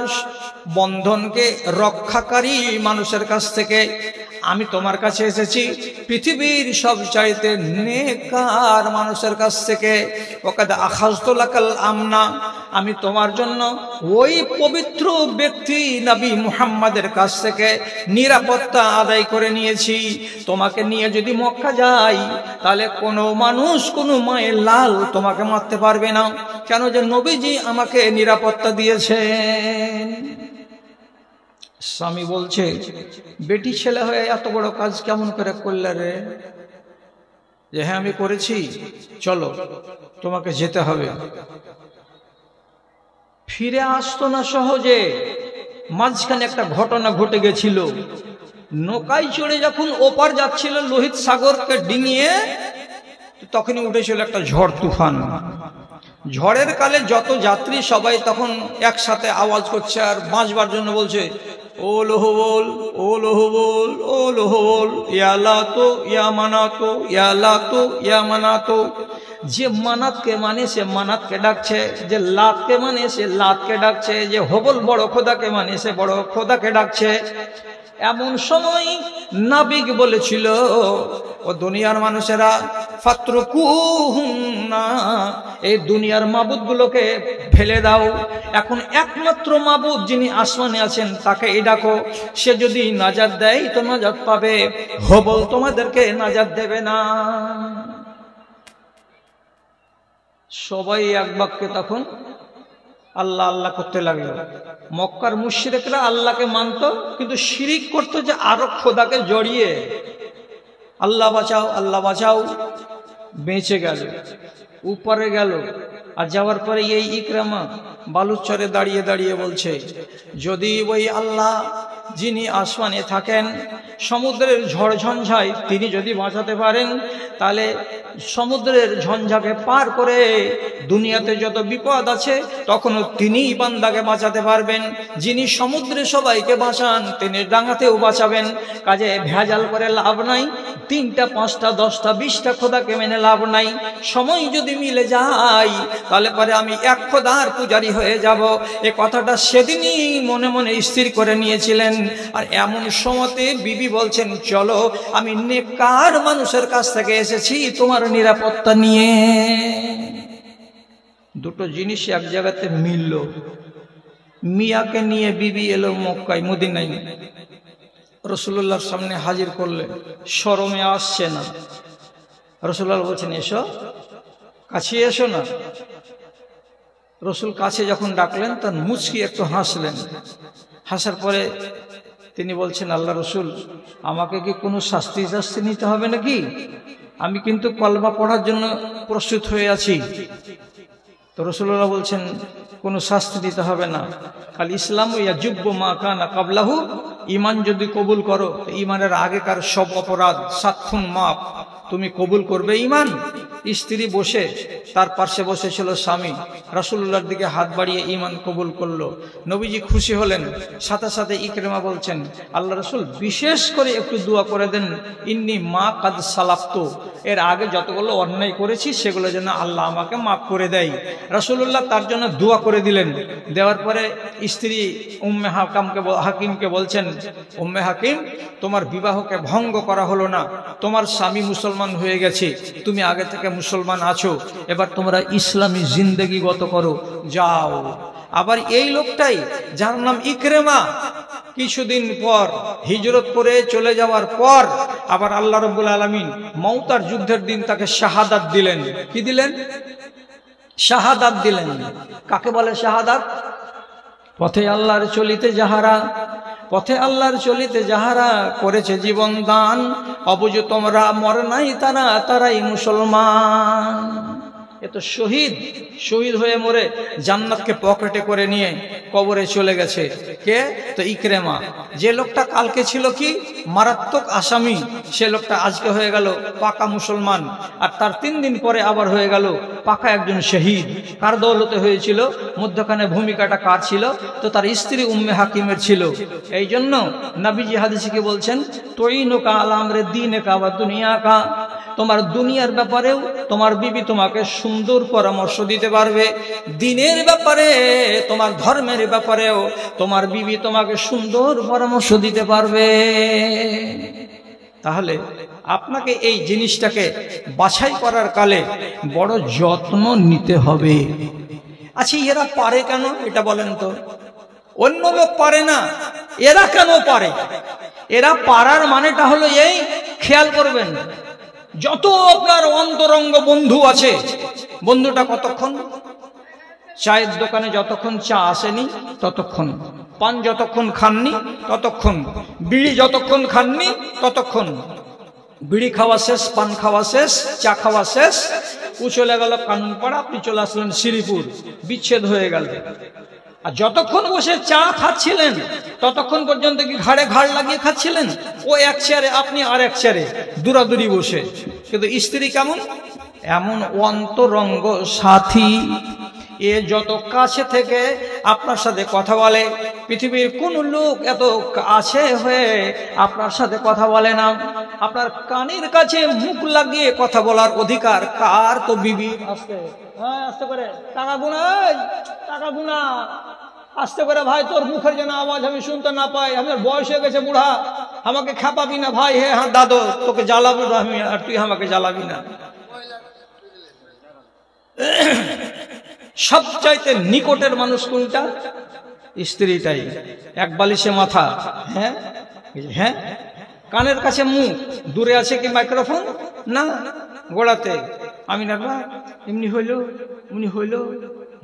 বন্ধনকে রক্ষাকারী মানুষের কাছ থেকে। আমি তোমার কাছে এসেছি পৃথিবীর সবচাইতে নেককার মানুষের কাছ থেকে। ওকাদ আখাযতু লাকাল আমনা, আমি তোমার জন্য ওই পবিত্র ব্যক্তি নবী মুহাম্মাদের কাছ থেকে নিরাপত্তা আদায় করে নিয়েছি। তোমাকে নিয়ে যদি মক্কা যাই তাহলে কোনো মানুষ, কোনো মায়ের লাল তোমাকে মারতে পারবে না, কেন যে নবীজি আমাকে নিরাপত্তা দিয়েছেন। স্বামী বলছে বেটি ছেলে হয়ে এত বড় কাজ কেমন করে করলে রে? যে হ্যাঁ আমি করেছি, চলো তোমাকে যেতে হবে। ফিরে আসতো না সহজে, মাঝখানে একটা ঘটনা ঘটে গেছিল। নৌকায় চড়ে যখন ওপার যাচ্ছিল লোহিত সাগরকে ডিঙিয়ে, তখনই উঠেছিল একটা ঝড় তুফান। ঝড়ের কালে যত যাত্রী সবাই তখন একসাথে আওয়াজ করছে আর বাঁচবার জন্য বলছে ও লোহবল, ও লোহবল, ও লোহবল, ইয়া লাতো, ইয়া মানাতো, ইয়া লাতো, ইয়া মানাতো। যে মানাতকে মানে সে মানাতকে ডাকছে, যে লাতকে মানে সে লাতকে ডাকছে, যে হবল বড় খোদাকে মানে সে বড় খোদাকে ডাকছে। এমন সময় নাবিক বলেছিল ও দুনিয়ার মানুষেরা ফাতরুকুহুন্না, এই দুনিয়ার মাবুদগুলোকে ফেলে দাও, এখন একমাত্র মাবুদ যিনি আসমানে আছেন তাকে ডাকো। সে যদি নাজাত দেয় তো নাজাত পাবে, হবল তোমাদেরকে নাজাত দেবে না। সবাই এক বাক্যে তখন আল্লাহ আল্লাহ করতে লাগলো। মক্কার মুশরিকরা আল্লাহকে মানত, কিন্তু শিরিক করতো যে আরো খোদাকে জড়িয়ে। আল্লাহ বাঁচাও, আল্লাহ বাঁচাও। বেঁচে গেল, উপরে গেল। আর যাওয়ার পরে এই ইকরামা বালুচরে দাঁড়িয়ে দাঁড়িয়ে বলছে যদি ওই আল্লাহ যিনি আসমানে থাকেন সমুদ্রের ঝড় ঝঞ্ঝায় তিনি যদি বাঁচাতে পারেন, তাহলে সমুদ্রের ঝঞ্ঝাকে পার করে দুনিয়াতে যত বিপদ আছে তখনও তিনিই বান্দাকে বাঁচাতে পারবেন। যিনি সমুদ্রে সবাইকে বাঁচান তিনি ডাঙাতেও বাঁচাবেন। কাজে ভেজাল করে লাভ নাই, 3টা 5টা 10টা 20টা খোদাকে মেনে লাভ নাই। সময় যদি মিলে যায় তাহলে পরে আমি এক খোদার পূজারী হয়ে যাব। এ কথাটা সেদিনই মনে মনে স্থির করে নিয়েছিলেন। আর এমন সময়তে বিবি বলছেন চলো আমি নেককার মানুষের কাছ থেকে এসেছি তোমার নিরাপত্তা নিয়ে। দুটো জিনিস এক জায়গাতে মিলল। মিয়াকে নিয়ে বিবি এলো মক্কায়, মদিনায়। রাসূলুল্লাহর সামনে হাজির করলে শরমে আসছে না। রাসূলুল্লাহ বলছেন এসো, কাছে এসো না। রসুল কাছে যখন ডাকলেন তার মুচকি একটু হাসলেন। হাসার পরে তিনি বলছেন আল্লাহ রসুল আমাকে কি কোনো শাস্তি নিতে হবে নাকি? আমি কিন্তু কলমা পড়ার জন্য প্রস্তুত হয়ে আছি। তো রাসূলুল্লাহ বলছেন কোনো শাস্তি দিতে হবে না, কাল ইসলাম ইয়াজুব্বু মা কানা ক্বাবলাহু, ঈমান যদি কবুল করো ঈমানের আগেকার সব অপরাধ 7 খুন মাফ। তুমি কবুল করবে ঈমান। স্ত্রী বসে, তার পাশে বসেছিল স্বামী, রাসূলুল্লাহর দিকে হাত বাড়িয়ে ঈমান কবুল করলো। নবীজি খুশি হলেন। সাথে সাথে ইকরামা বলছেন আল্লাহ রাসূল বিশেষ করে একটু দোয়া করে দেন, ইন্নী মা কাদ সালাফতু, এর আগে যতগুলো অন্যায় করেছি সেগুলো যেন আল্লাহ আমাকে মাফ করে দেয়। রাসূলুল্লাহ তার জন্য দোয়া করে দিলেন। দেওয়ার পরে স্ত্রী উম্মে হাকিমকে বলছেন উম্মে হাকিম তোমার বিবাহকে ভঙ্গ করা হলো না, তোমার স্বামী মুসলমান হয়ে গেছে, তুমি আগে থেকে মুসলমান আছো, এবার তোমরা ইসলামী জিন্দেগি গত করো, যাও। আবার এই লোকটাই যার নাম ইকরামা কিছুদিন পর হিজরত করে চলে যাওয়ার পর আবার আল্লাহ রাব্বুল আলামিন মওতার যুদ্ধের দিন তাকে শাহাদাত দিলেন। কি দিলেন? শাহাদাত দিলেন। কাকে বলে শাহাদাত? পথে আল্লাহর চলিতে যাহারা, পথে আল্লাহর চলিতে যাহারা করেছে জীবন দান, অবুঝ তোমরা মর নাই তারা, তারাই মুসলমান। এ তো শহীদ, শহীদ হয়ে মরে জান্নাতকে পকেটে করে নিয়ে কবরে চলে গেছে। কে? তো ইকরামা। যে লোকটা কালকে ছিল কি মারাত্মক আসামি, সে লোকটা আজকে হয়ে গেল পাকা মুসলমান, আর তার 3 দিন পরে আবার হয়ে গেল পাকা একজন শহীদ। কার দৌলতে হয়েছিল? মধ্যখানে ভূমিকাটা কার ছিল? তো তার স্ত্রী উম্মে হাকিমের ছিল। এই জন্য নবীজি হাদিসে কি বলছেন? তুইনুকা আলা আমরে দীনিকা ওয়া দুনিয়াকা, তোমার দুনিয়ার ব্যাপারেও তোমার বিবি তোমাকে সুন্দর পরামর্শ দিতে পারবে, দিনের ব্যাপারে তোমার ধর্মের ব্যাপারেও তোমার বিবি তোমাকে সুন্দর পরামর্শ দিতে পারবে। তাহলে আপনাকে এই জিনিসটাকে বাছাই করার কালে বড় যত্ন নিতে হবে। আচ্ছা, এরা পারে কেন এটা বলেন তো? অন্য লোক পারে না, এরা কেন পারে? এরা পারার মানেটা হলো এই, খেয়াল করবেন, যত আপনার অন্তরঙ্গ বন্ধু আছে, বন্ধুটা কতক্ষণ? চায়ের দোকানে যতক্ষণ চা আসেনি ততক্ষণ, পান যতক্ষণ খাননি ততক্ষণ, বিড়ি যতক্ষণ খাননি ততক্ষণ, বিড়ি খাওয়া শেষ, পান খাওয়া শেষ, চা খাওয়া শেষ, ও চলে গেল কানুনপাড়া, আপনি চলে আসলেন শ্রীপুর, বিচ্ছেদ হয়ে গেল। আর যতক্ষণ বসে চা খাচ্ছিলেন ততক্ষণ পর্যন্ত কি ঘাড়ে ঘাড় লাগিয়ে খাচ্ছিলেন? ও এক চেয়ারে, আপনি আর এক চেয়ারে, দূরাদূরি বসে। কিন্তু স্ত্রী কেমন? এমন অন্তরঙ্গ সাথী, এ যত কাছে থেকে আপনার সাথে কথা বলে, পৃথিবীর কোন লোক এত কাছে হয়ে আপনার সাথে কথা বলে না। আপনার কানের কাছে মুখ লাগিয়ে কথা বলার অধিকার কার? তো বিবি। আস্তে, হ্যাঁ আস্তে করে, টাকা গুনা, টাকা গুনা, আস্তে করে ভাই, তোর মুখের যেন আওয়াজ আমি শুনতে না পাই, আমার বয়স হয়ে গেছে বুড়া, আমাকে খেপাবি না ভাই। হ্যাঁ দাদু, তোকে জ্বালাবো আমি, আর তুই আমাকে জ্বালাবি না। সবচাইতে নিকটের মানুষ কোনটা? স্ত্রীটাই। এক বালিশে মাথা, হ্যাঁ হ্যাঁ, কানের কাছে মুখ, দূরে আছে কি মাইক্রোফোন? না, গোড়াতে। আমি না এমনি হইল, উনি হইল,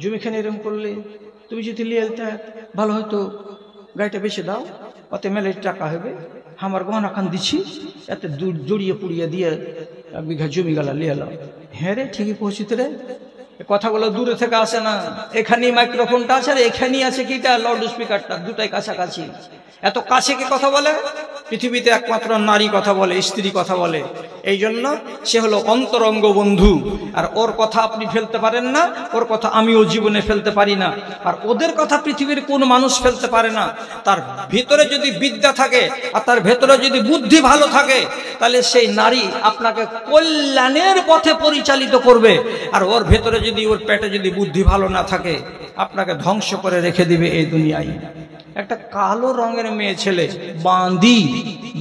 জমিখানে এরম করলে, তুমি যদি লিয়ে এলতে ভালো হয়তো, গাড়িটা বেশি দাও, অত মেলে টাকা হবে, আমার গহনা খান দিচ্ছি, এত দূর জড়িয়ে পুড়িয়ে দিয়ে 1 বিঘা জমি গেলা লিয়ে এলাম। হ্যাঁ রে, ঠিকই পৌঁছিতে রে। কথাগুলো দূরে থেকে আসে না, এখানেই মাইক্রোফোনটা আছে, আর এখানেই আছে কিটা, লাউড স্পিকারটা, দুটাই কাছাকাছি। এত কাছে কে কথা বলে? পৃথিবীতে একমাত্র নারী কথা বলে, স্ত্রী কথা বলে। এই জন্য সে হলো অন্তরঙ্গ বন্ধু, আর ওর কথা আপনি ফেলতে পারেন না, ওর কথা আমিও জীবনে ফেলতে পারি না, আর ওদের কথা পৃথিবীর কোন মানুষ ফেলতে পারে না। তার ভিতরে যদি বিদ্যা থাকে আর তার ভেতরে যদি বুদ্ধি ভালো থাকে, তাহলে সেই নারী আপনাকে কল্যাণের পথে পরিচালিত করবে, আর ওর ভেতরে যদি, ওর পেটে যদি বুদ্ধি ভালো না থাকে, আপনাকে ধ্বংস করে রেখে দিবে এই দুনিয়ায়। একটা কালো রঙের মেয়ে ছেলে, বান্দি,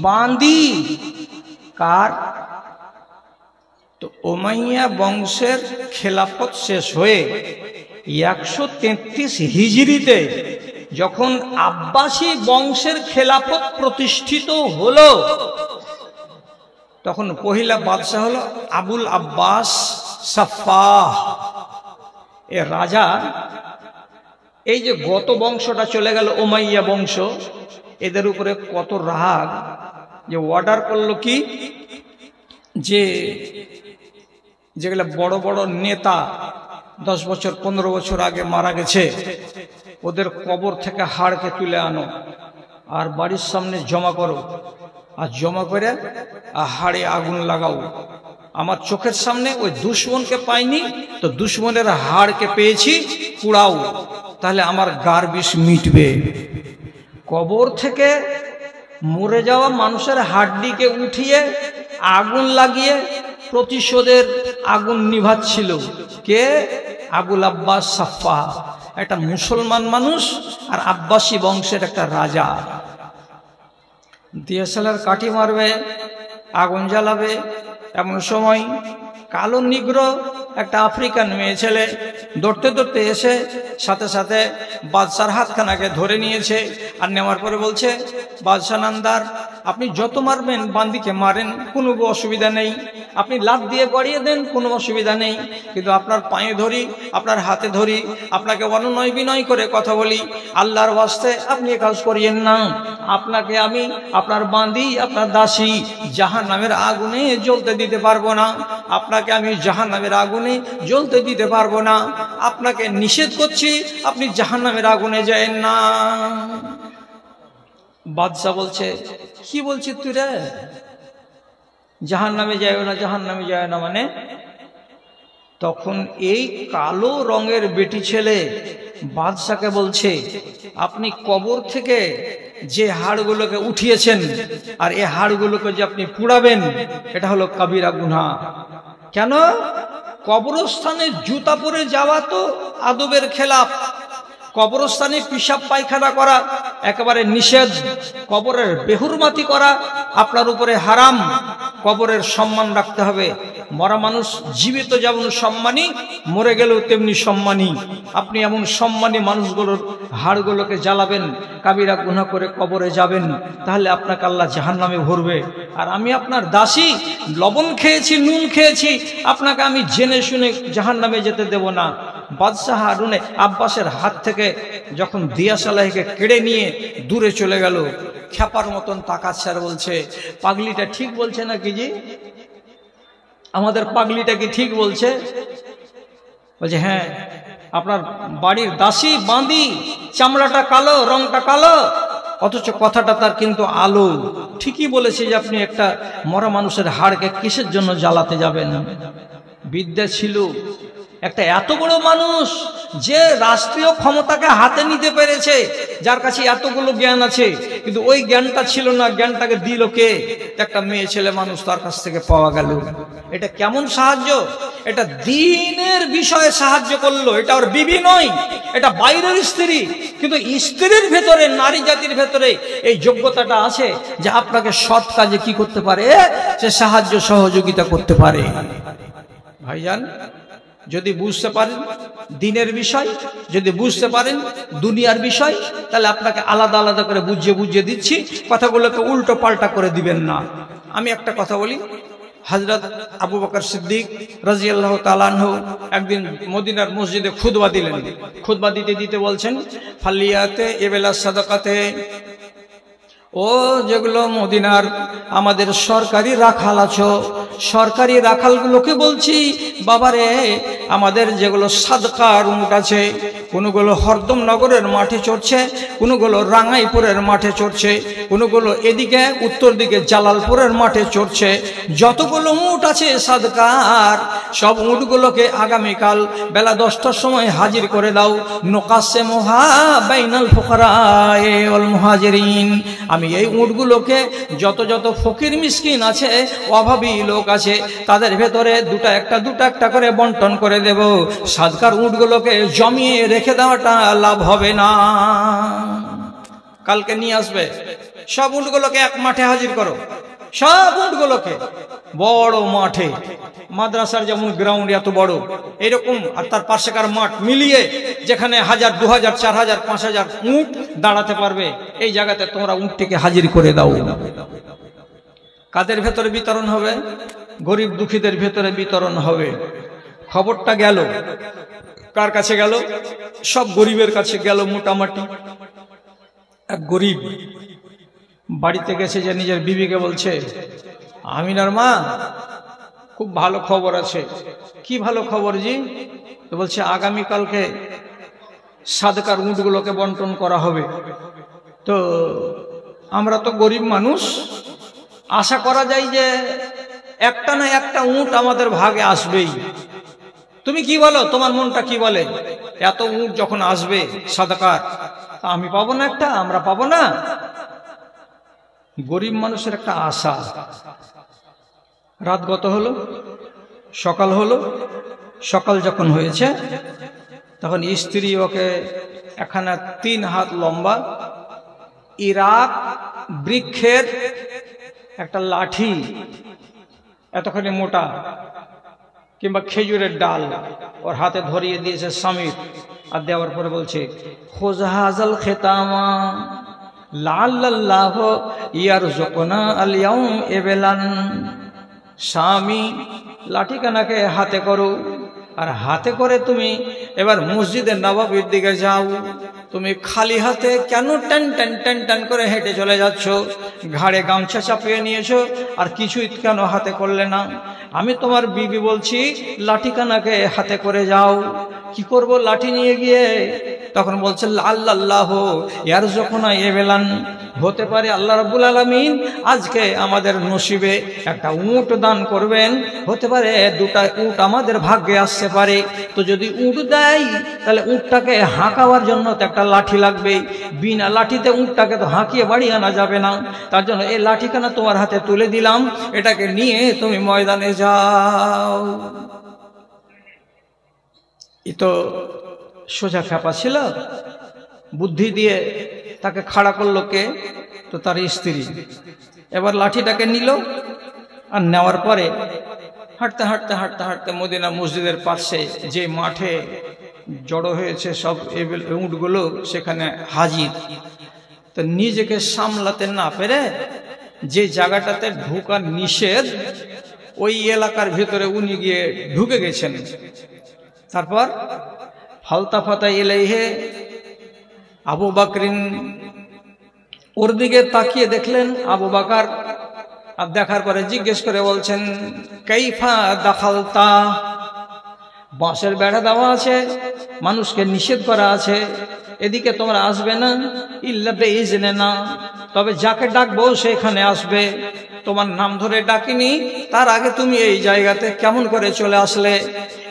বান্দি কার? তো উমাইয়া বংশের খেলাফত শেষ হয়ে 133 হিজরিতে যখন আব্বাসী বংশের খেলাফত প্রতিষ্ঠিত হলো, তখন পহিলা বাদশাহ হলো আবুল আব্বাস সাফাহ। এ রাজা, এই যে গত বংশটা চলে গেল উমাইয়া বংশ, এদের উপরে কত রাগ, যে অর্ডার করলো কি, যে যেগুলো বড় বড় নেতা 10 বছর 15 বছর আগে মারা গেছে, ওদের কবর থেকে হাড়কে তুলে আনো, আর বাড়ির সামনে জমা করো, আর জমা করে হাড়ে আগুন লাগাও। আমার চোখের সামনে ওই দুশ্মনকে পাইনি, তো দুশ্মনের হাড়কে পেয়েছি, পুড়াও, তাহলে আমার গার বিষ মিটবে। কবর থেকে মরে যাওয়া মানুষের হাড্ডিকে উঠিয়ে আগুন লাগিয়ে প্রতিশোধের আগুন নিভাচ্ছিল কে? আবুল আব্বাস সাফা, একটা মুসলমান মানুষ আর আব্বাসী বংশের একটা রাজা। ডিএসএলআর কাঠি মারবে, আগুন জ্বালাবে, এমন সময় কালো নিগ্র একটা আফ্রিকান মেয়ে ছেলে দৌড়তে দৌড়তে এসে সাথে সাথে বাদশার হাতখানাকে ধরে নিয়েছে, আর নেওয়ার পরে বলছে, বাদশাহ নামদার আপনি যত মারবেন বান্দিকে মারেন, কোনো অসুবিধা নেই। আপনি লাত দিয়ে গড়িয়ে দেন, কোনো অসুবিধা নেই। কিন্তু আপনার পায়ে ধরি, আপনার হাতে ধরি, আপনাকে অনুনয় বিনয় করে কথা বলি, আল্লাহর ওয়াস্তে আপনি এ কাজ করিয়েন না। আপনাকে আমি, আপনার বান্দি, আপনার দাসী জাহান্নামের আগুনে জ্বলতে দিতে পারবো না। আপনাকে আমি জাহান্নামের আগুনে জ্বলতে দিতে পারবো না। আপনাকে নিষেধ করছি, আপনি জাহান্নামের আগুনে যায়েন না। বাদশা বলছে, কি বলছিস তুই রে? জাহান্নামে যায় না, জাহান্নামে যায় না মানে? তখন এই কালো রঙের বেটি ছেলে বাদশাকে বলছে, আপনি কবর থেকে যে হাড়গুলোকে উঠিয়েছেন আর এই হাড়গুলোকে যে আপনি পুড়াবেন, এটা হলো কবিরা গুনাহ। কেন? কবরস্থানে জুতা পরে যাওয়া তো আদবের খেলাফ। কবরস্থানে পিশাব পায়খানা করা একেবারে নিষেধ। কবরের বেহুরমাতি করা আপনার উপরে হারাম। কবরের সম্মান রাখতে হবে। মরা মানুষ জীবিত যেমন সম্মানী, মরে গেলেও তেমনি সম্মানী। আপনি এমন সম্মানী মানুষগুলোর হাড়গুলোকে জ্বালাবেন, কাবিরা গুনাহ করে কবরে যাবেন, তাহলে আপনাকে আল্লাহ জাহান্নামে ভরবে। আর আমি আপনার দাসী, লবণ খেয়েছি, নুন খেয়েছি, আপনাকে আমি জেনে শুনে জাহান্নামে যেতে দেব না। বাদশাহ হারুনে আব্বাসের হাত থেকে যখন দিয়া সালাহিকে কেড়ে নিয়ে দূরে চলে গেল, খ্যাপার মতন তাকাচ্ছে আর বলছে, পাগলিটা ঠিক বলছে না কি জি? আমাদের পাগলিটা কি ঠিক বলছে? বলছে, হ্যাঁ, আপনার বাড়ির দাসী বাঁধি, চামড়াটা কালো, রংটা কালো, অথচ কথাটা তার কিন্তু আলো। ঠিকই বলেছে যে আপনি একটা মরা মানুষের হাড়কে কিসের জন্য জ্বালাতে যাবেন? বিদ্যা ছিল। একটা এত বড় মানুষ যে রাষ্ট্রীয় ক্ষমতাকে হাতে নিতে পেরেছে, যার কাছে এতগুলো জ্ঞান আছে, কিন্তু ওই জ্ঞানটা ছিল না। জ্ঞানটাকে দিল কে? একটা মেয়ে ছেলে মানুষ তার কাছ থেকে পাওয়া গেল। এটা কেমন সাহায্য? এটা দ্বীনের বিষয়ে সাহায্য করলো। এটা ওর বিবি নয়, এটা বাইরের স্ত্রী, কিন্তু স্ত্রীর ভেতরে, নারী জাতির ভেতরে এই যোগ্যতাটা আছে যে আপনাকে সৎ কাজে কি করতে পারে? সে সাহায্য সহযোগিতা করতে পারে। ভাইজান, যদি বুঝতে পারেন দ্বীনের বিষয়, যদি বুঝতে পারেন দুনিয়ার বিষয়, তাহলে আপনাকে আলাদা আলাদা করে বুঝিয়ে বুঝিয়ে দিচ্ছি। কথাগুলোকে উল্টো পাল্টা করে দিবেন না। আমি একটা কথা বলি, হযরত আবু বকর সিদ্দিক রাদিয়াল্লাহু তাআলা আনহু একদিন মদিনার মসজিদে খুতবা দিলেন। খুতবা দিতে দিতে বলছেন, ফালিয়াতে এবেলা সাদাকাতে, ও যেগুলো মদিনার আমাদের সরকারি রাখাল আছো, সরকারি রাখালগুলোকে বলছি, বাবারে, আমাদের যেগুলো সাদকার উট আছে, কোনগুলো হরদমনগরের মাঠে চড়ছে, কোনগুলো রাঙ্গাইপুরের মাঠে চড়ছে, কোনগুলো এদিকে উত্তর দিকে জালালপুরের মাঠে চড়ছে, যতগুলো উট আছে সাদকার, সব উটগুলোকে আগামীকাল বেলা 10টার সময় হাজির করে দাও। নুকাসসিমুহা বাইনাল ফুকারা ওয়াল মুহাজিরিন। আমি এই উটগুলোকে যত যত ফকির মিসকিন আছে, অভাবী লোক আছে, তাদের ভেতরে দুটা একটা করে বন্টন করে দেব। সাদকার উটগুলোকে জমিয়ে রেখে দেওয়াটা লাভ হবে না। কালকে নিয়ে আসবে, সব উটগুলোকে এক মাঠে হাজির করো। সব উটগুলোকে বড় মাঠে, মাদ্রাসার যেমন গ্রাউন্ড এত বড় এরকম, আর তার পাশেকার মাঠ মিলিয়ে যেখানে 1000, 2000, 4000, 5000 উট দাঁড়াতে পারবে, এই জায়গাতে তোমরা উটটিকে হাজির করে দাও। কাদের ভেতরে বিতরণ হবে? গরিব দুঃখীদের ভেতরে বিতরণ হবে। খবরটা গেল কার কাছে গেল? সব গরিবের কাছে গেল। মোটামুটি এক গরিব বাড়িতে গেছে, যে নিজের বিবিকে বলছে, আমিনার মা, খুব ভালো খবর আছে। কি ভালো খবর জি? তো বলছে, আগামীকালকে সাদকার উটগুলোকে বন্টন করা হবে। তো আমরা তো গরিব মানুষ, আশা করা যায় যে একটা না একটা উট আমাদের ভাগে আসবেই। তুমি কি বলো? তোমার মনটা কি বলে? এত উট যখন আসবে সাদকার, আমি পাবো না একটা? আমরা পাবো না? গরিব মানুষের একটা আশা। রাত গত হলো, সকাল হলো। সকাল যখন হয়েছে, তখন স্ত্রী ওকে এখানে 3 হাত লম্বা ইরাক বৃক্ষের একটা লাঠি, এতখানি মোটা, কিংবা খেজুরের ডাল ওর হাতে ধরিয়ে দিয়েছে স্বামীর। আর দেওয়ার পরে বলছে, খোজাহাজাল খেতামা, লাআল্লাল্লাহু ইয়ারযুকুনা আল ইয়াউম ইবলান। স্বামী লাঠিখানাকে হাতে করো, আর হাতে করে তুমি এবার মসজিদের নববীর দিকে যাও। তুমি খালি হাতে কেন টান টান টান টান করে হেঁটে চলে যাচ্ছ? ঘাড়ে গামছা চাপিয়ে নিয়েছো, আর কিছুই কেন হাতে করলে না? আমি তোমার বিবি বলছি লাঠিখানাকে হাতে করে যাও। কি করব লাঠি নিয়ে গিয়ে? তখন বলছে লাআল্লাল্লাহু ইয়ারযুকুনা ইবলান, হতে পারে আল্লাহ রাব্বুল আলামিন আজকে আমাদের নসিবে একটা উট দান করবেন, হতে পারে দুটা উট আমাদের ভাগ্যে আসতে পারে। তো যদি উট দেয় তাহলে উটটাকে হাঁকাবার জন্য তো একটা লাঠি লাগবে, বিনা লাঠিতে উটটাকে তো হাঁকিয়ে বাড়ি আনা যাবে না। তার জন্য এই লাঠিখানা তোমার হাতে তুলে দিলাম, এটাকে নিয়ে তুমি ময়দানে যাও। এ তো সোজা খেপা ছিল, বুদ্ধি দিয়ে তাকে খাড়া করলো কে? তো তার স্ত্রী। এবার লাঠিটাকে নিল, আর নেওয়ার পরে হাঁটতে হাঁটতে হাঁটতে হাঁটতে মদিনা মসজিদের পাশে যে মাঠে জড়ো হয়েছে সব উটগুলো, সেখানে হাজির। তো নিজেকে সামলাতে না পেরে যে জায়গাটাতে ঢোকা নিষেধ, ওই এলাকার ভিতরে উনি গিয়ে ঢুকে গেছেন। তারপর ফালতাফাতা ইলাইহে আবু বকরিন, ওর দিকে তাকিয়ে দেখলেন আবু বকর, আর দেখার পরে জিজ্ঞেস করে বলছেন কাইফা দাখালতা? বাঁশের বেড়া দেওয়া আছে, মানুষকে নিষেধ করা আছে, এদিকে তোমরা আসবে না। ইল্লা বিইজনে না, তবে যাকে ডাকবো সেখানে আসবে। তোমার নাম ধরে ডাকিনি, তার আগে তুমি এই জায়গাতে কেমন করে চলে আসলে?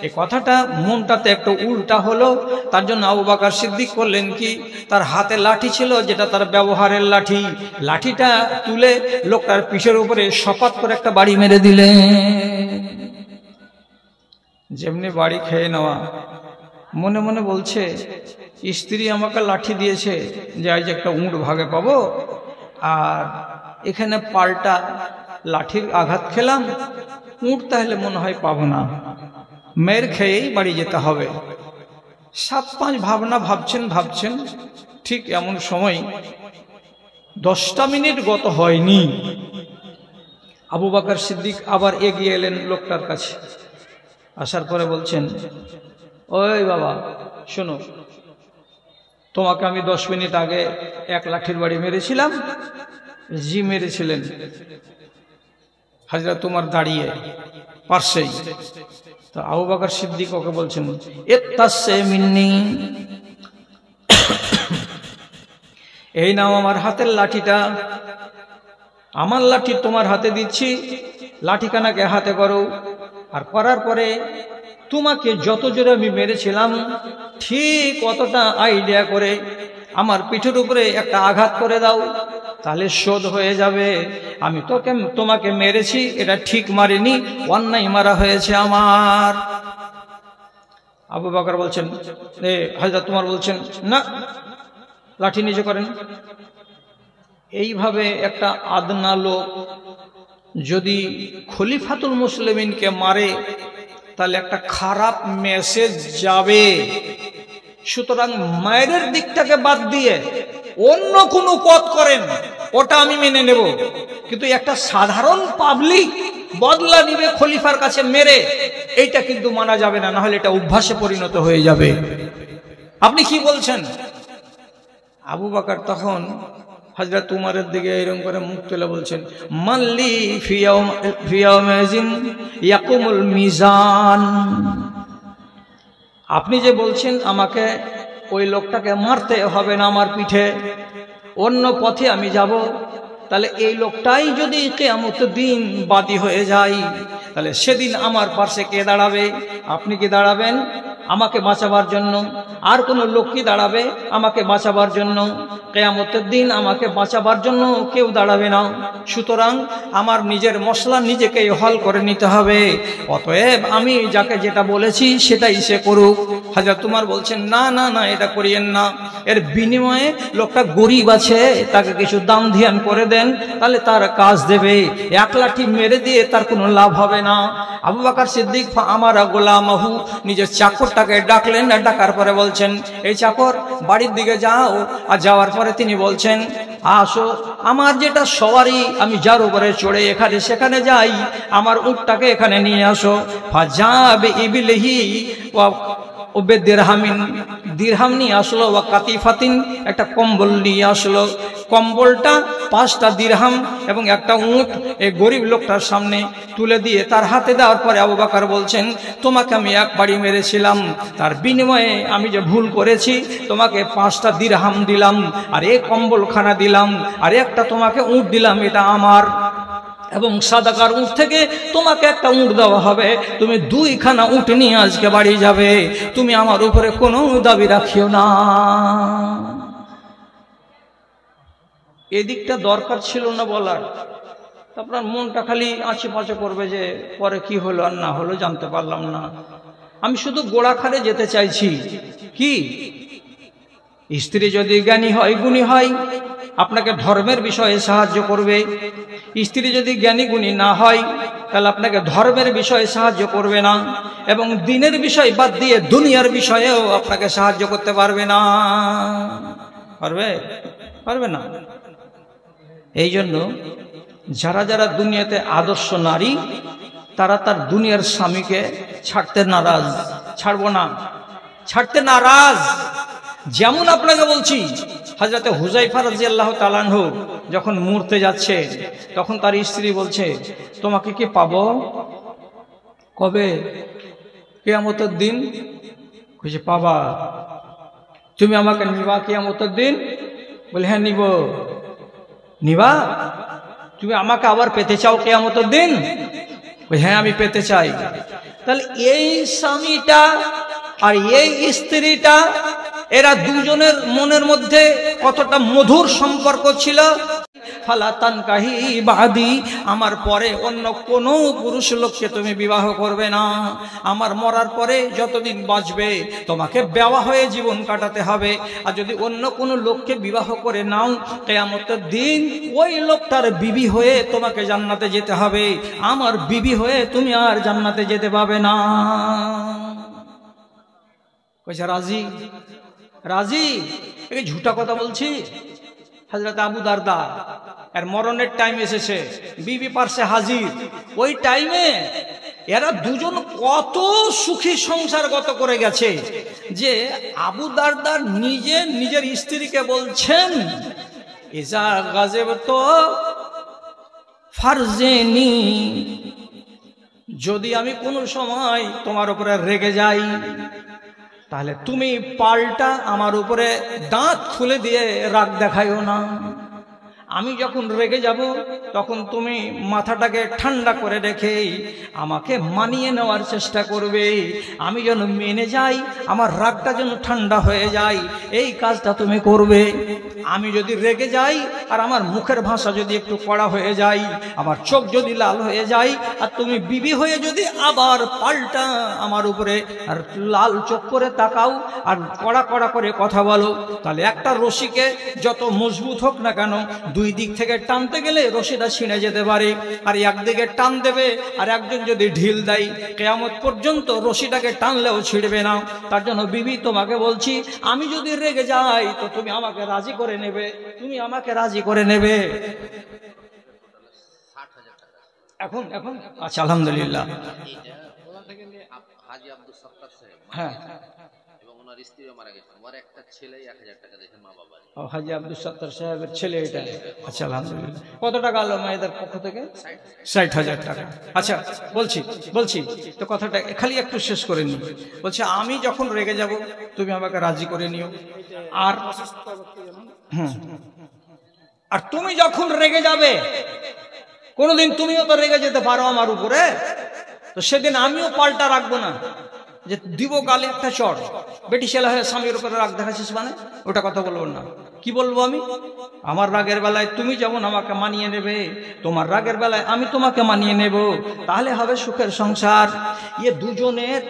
এই কথাটা মনটাতে একটু উল্টা হলো। তার জন্য আবু বকর সিদ্দিক করলেন কি, তার হাতে লাঠি ছিল যেটা তার ব্যবহারের লাঠি, লাঠিটা তুলে লোকটার পিঠের উপরে সপাত করে একটা বাড়ি মেরে দিলেন। যেমনি বাড়ি খেয়ে নেওয়া, মনে মনে বলছে স্ত্রী আমাকে লাঠি দিয়েছে যে আজ একটা উঁট ভাগে পাবো, আর এখানে পাল্টা লাঠির আঘাত খেলাম, উঁট তাহলে মনে হয় পাবো না, মেয়ের খেয়েই বাড়ি যেতে হবে। 7-5 ভাবনা ভাবছেন। ঠিক এমন সময় 10টা মিনিট গত হয়নি, আবু বকর সিদ্দিক আবার এগিয়ে এলেন লোকটার কাছে। আসার পরে বলছেন, ওই বাবা শোনো, তোমাকে আমি 10 মিনিট আগে এক লাঠির বাড়ি মেরেছিলাম। জি মেরেছিলেন। হাজরা তোমার দাঁড়িয়ে পার্শ্বেই। তো আবু বকর সিদ্দিক ওকে বলছেন ইত্তাসে মিন্নি, এই নাও আমার হাতের লাঠিটা, আমার লাঠি তোমার হাতে দিচ্ছি, লাঠিখানাকে হাতে করো। আর করার পরে তোমাকে যত জোরে আমি মেরেছিলাম ঠিক অতটা আইডিয়া করে আমার পিঠের উপরে একটা আঘাত করে দাও, তাহলে শোধ হয়ে যাবে। আমি তোমাকে মেরেছি, এটা ঠিক মারিনি, অন্যায় মারা হয়েছে আমার। আবু বকর বলছেন, হাজরত তোমার বলছেন না, লাঠি নিচে করেন। এইভাবে একটা আদনা লোক যদি খলিফাতুল মুসলিমিনকে মারে তাহলে একটা খারাপ মেসেজ যাবে। সুতরাং মায়ের দিকটাকে বাদ দিয়ে অন্য কোনো পথ করেন, ওটা আমি মেনে নেব, কিন্তু একটা সাধারণ পাবলিক বদলা নিবে খলিফার কাছে মেরে, এইটা কিন্তু মানা যাবে না, নাহলে এটা অভ্যাসে পরিণত হয়ে যাবে। আপনি কি বলছেন? আবু বকর তখন হযরত উমরের দিকে এরকম করে মুখ তুলে বলছেন, মাল্লি ফিয়াউমিন ইয়াকুমুল মিজান। আপনি যে বলছেন আমাকে ওই লোকটাকে মারতে হবে না আমার পিঠে, অন্য পথে আমি যাব, তাহলে এই লোকটাই যদি কিয়ামতের দিন বাদী হয়ে যায়, তাহলে সেদিন আমার পাশে কে দাঁড়াবে? আপনি কি দাঁড়াবেন আমাকে বাঁচাবার জন্য? আর কোনো লোক কি দাঁড়াবে আমাকে বাঁচাবার জন্য? কিয়ামতের দিন আমাকে বাঁচাবার জন্য কেউ দাঁড়াবে না। সুতরাং আমার নিজের মশলা নিজেকেই হল করে নিতে হবে। অতএব আমি যাকে যেটা বলেছি সেটাই সে করুক। হযরত উমর বলছেন, না না না, এটা করিয়েন না, এর বিনিময়ে লোকটা গরিব আছে, তাকে কিছু দান ধ্যান করে দেন, তাহলে তার কাজ দেবে। এক লাঠি মেরে দিয়ে তার কোনো লাভ হবে না। আবু বকর সিদ্দিক আমার গোলামাহু, নিজের চাকরটা চাকরটাকে ডাকলেন, ডাকার পরে বলছেন, এই চাকর বাড়ির দিকে যাও। আর যাওয়ার পরে তিনি বলছেন, আসো, আমার যেটা সওয়ারি, আমি যার উপরে চড়ে এখানে সেখানে যাই, আমার উটটাকে এখানে নিয়ে আসো। ফাজাবে ইবিলহি ও বেদিরহামিন, দিরহাম নিয়ে আসলো, ওয়া কাতিফাতিন, একটা কম্বল নিয়ে আসলো। কম্বলটা 5টা দিরহাম এবং একটা উট এই গরিব লোকটার সামনে তুলে দিয়ে তার হাতে দেওয়ার পরে আবু বকর বলছেন, তোমাকে আমি এক বাড়ি মেরেছিলাম, তার বিনিময়ে আমি যে ভুল করেছি, তোমাকে 5টা দিরহাম দিলাম, আর এই কম্বলখানা দিলাম, আর একটা তোমাকে উট দিলাম, এটা আমার, এবং সাদাকার উট থেকে তোমাকে একটা উট দেওয়া হবে, তুমি 2খানা উট নিয়ে আজকে বাড়ি যাবে, তুমি আমার উপরে কোনো দাবি রাখিও না। এদিকটা দরকার ছিল না বলার, আপনার মনটা খালি আঁচে পাঁচে করবে যে পরে কি হলো আর না হলো জানতে পারলাম না। আমি শুধু গোড়াখালে যেতে চাইছি, কি স্ত্রী যদি জ্ঞানী হয়, গুণী হয়, আপনাকে ধর্মের বিষয়ে সাহায্য করবে। স্ত্রী যদি জ্ঞানী গুণী না হয়, তাহলে আপনাকে ধর্মের বিষয়ে সাহায্য করবে না, এবং দিনের বিষয় বাদ দিয়ে দুনিয়ার বিষয়েও আপনাকে সাহায্য করতে পারবে না। পারবে না। এই জন্য যারা যারা দুনিয়াতে আদর্শ নারী, তারা তার দুনিয়ার স্বামীকে ছাড়তে নারাজ, ছাড়তে নারাজ। যেমন আপনাকে বলছি, হযরতে হুযায়ফা রাদিয়াল্লাহু তাআলা আনহু যখন মরতে যাচ্ছে, তখন তার স্ত্রী বলছে, তোমাকে কি পাবো? কবে? কিয়ামতের দিন। কইছে, পাবা। তুমি আমাকে নিবা কিয়ামতের দিন? বলে, হ্যাঁ নিব। নিবা? তুমি আমাকে আবার পেতে চাও কিয়ামতের দিন? হ্যাঁ আমি পেতে চাই। তাহলে এই স্বামীটা আর এই স্ত্রীটা, এরা দুজনের মনের মধ্যে কতটা মধুর সম্পর্ক ছিল। ফালা তানকাহি বাদি, আমার পরে অন্য কোনো পুরুষ লোককে তুমি বিবাহ করবে না। আমার মরার পরে যতদিন বাঁচবে তোমাকে বেওয়া হয়ে জীবন কাটাতে হবে। আর যদি অন্য কোনো লোককে বিবাহ করে নাও, কিয়ামতের দিন ওই লোকটার বিবি হয়ে তোমাকে জান্নাতে যেতে হবে। আমার বিবি হয়ে তুমি আর জান্নাতে যেতে পাবে না। কইছে রাজি? রাজি? এই ঝুটা কথা বলছি। হযরত আবু দারদা এর মরণের টাইম এসেছে, বিবি পার্শ্বে হাজির। ওই টাইমে এরা দুজন কত সুখী সংসার গত করে গেছে যে আবু দারদা নিজের স্ত্রীকে বলছেন, ইজা গাযেবতু ফারজেনি, যদি আমি কোনো সময় তোমার উপরে রেগে যাই, তাহলে তুমি পাল্টা আমার উপরে দাঁত খুলে দিয়ে রাগ দেখাইও না। আমি যখন রেগে যাব, তখন তুমি মাথাটাকে ঠান্ডা করে রেখে আমাকে মানিয়ে নেওয়ার চেষ্টা করবে। আমি যেন মেনে যাই, আমার রাগটা যেন ঠান্ডা হয়ে যায়, এই কাজটা তুমি করবে। আমি যদি রেগে যাই আর আমার মুখের ভাষা যদি একটু কড়া হয়ে যায়, আমার চোখ যদি লাল হয়ে যায়, আর তুমি বিবি হয়ে যদি আবার পাল্টা আমার উপরে আর লাল চোখ করে তাকাও আর কড়া কড়া করে কথা বলো, তাহলে একটা রশিকে যত মজবুত হোক না কেন, দুই দিক থেকে টানতে গেলে রশিটা ছিঁড়ে যেতে পারে। আর একদিকে টান দেবে আর একজন যদি ঢিল দেয়, কিয়ামত পর্যন্ত রশিটাকে টানলেও ছিঁড়বে না। তার জন্য বিবি তোমাকে বলছি, আমি যদি রেগে যাই তো তুমি আমাকে রাজি করে নেবে, তুমি আমাকে রাজি করে নেবে। এখন আচ্ছা, আলহামদুলিল্লাহ। হ্যাঁ, হাজী আব্দুল সত্তার সাহেবের ছেলে এটা। আচ্ছা, আলহামদুলিল্লাহ। কত টাকা আলো মায়েদের পক্ষ থেকে? 60,000 টাকা। আচ্ছা, বলছি তো কথাটা খালি একটু শেষ করে নি। বলছে, আমি যখন রেগে যাব তুমি আমাকে রাজি করে নিও। আর তুমি যখন রেগে যাবে, কোনোদিন তুমিও তো রেগে যেতে পারো আমার উপরে, তো সেদিন আমিও পাল্টা রাখবো না যে দিব গালে একটা চড়, বেটি ছেলে হয়ে স্বামীর উপরে রাগ দেখাচ্ছিস, মানে ওটা কথা বলবো না। কি বলবো আমি? আমার রাগের বেলায় তুমি যেমন আমাকে মানিয়ে নেবে, তোমার রাগের বেলায় আমি তোমাকে মানিয়ে নেব, তাহলে হবে সুখের সংসার। দুজনের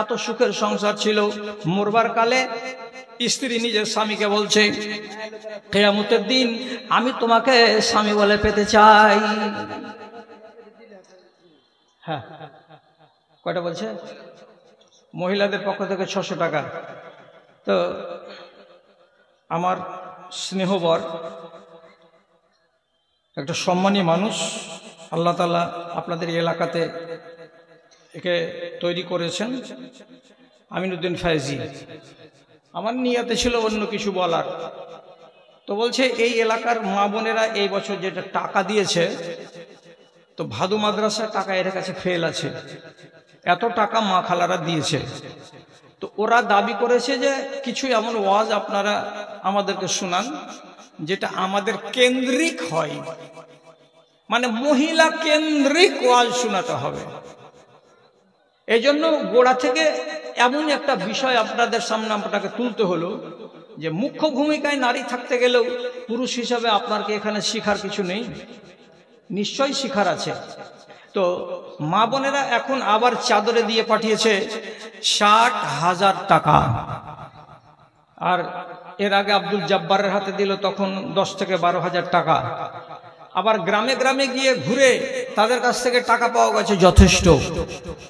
এত সুখের সংসার ছিল। মরবার কালে স্ত্রী নিজের স্বামীকে বলছে, কিয়ামতের দিন আমি তোমাকে স্বামী বলে পেতে চাই। হ্যাঁ, কয়টা বলছে? মহিলাদের পক্ষ থেকে 600 টাকা। তো আমার স্নেহবর একটা সম্মানী মানুষ, আল্লাহ তাআলা আপনাদের এলাকাতে একে তৈরি করেছেন, আমিনুদ্দিন ফায়েজি। আমার নিয়তে ছিল অন্য কিছু বলার, তো বলছে এই এলাকার মা বোনেরা এই বছর যেটা টাকা দিয়েছে, তো ভাদু মাদ্রাসার টাকা এর কাছে ফেল আছে, এত টাকা মা খালারা দিয়েছে। তো ওরা দাবি করেছে যে কিছু এমন ওয়াজ আপনারা আমাদেরকে শোনান যেটা আমাদের কেন্দ্রিক হয়, মানে মহিলা কেন্দ্রিক ওয়াজ শোনাতে হবে। এই জন্য গোড়া থেকে এমন একটা বিষয় আপনাদের সামনে আপনাকে তুলতে হলো যে মুখ্য ভূমিকায় নারী থাকতে গেলেও পুরুষ হিসাবে আপনার কি এখানে শিখার কিছু নেই? নিশ্চয়ই শিখার আছে। তো মা বোনেরা এখন আবার চাদরে দিয়ে পাঠিয়েছে 60,000 টাকা, আর এর আগে আব্দুল জব্বারের হাতে দিল তখন 10 থেকে 12,000 টাকা। আবার গ্রামে গ্রামে গিয়ে ঘুরে তাদের কাছ থেকে টাকা পাওয়া গেছে যথেষ্ট।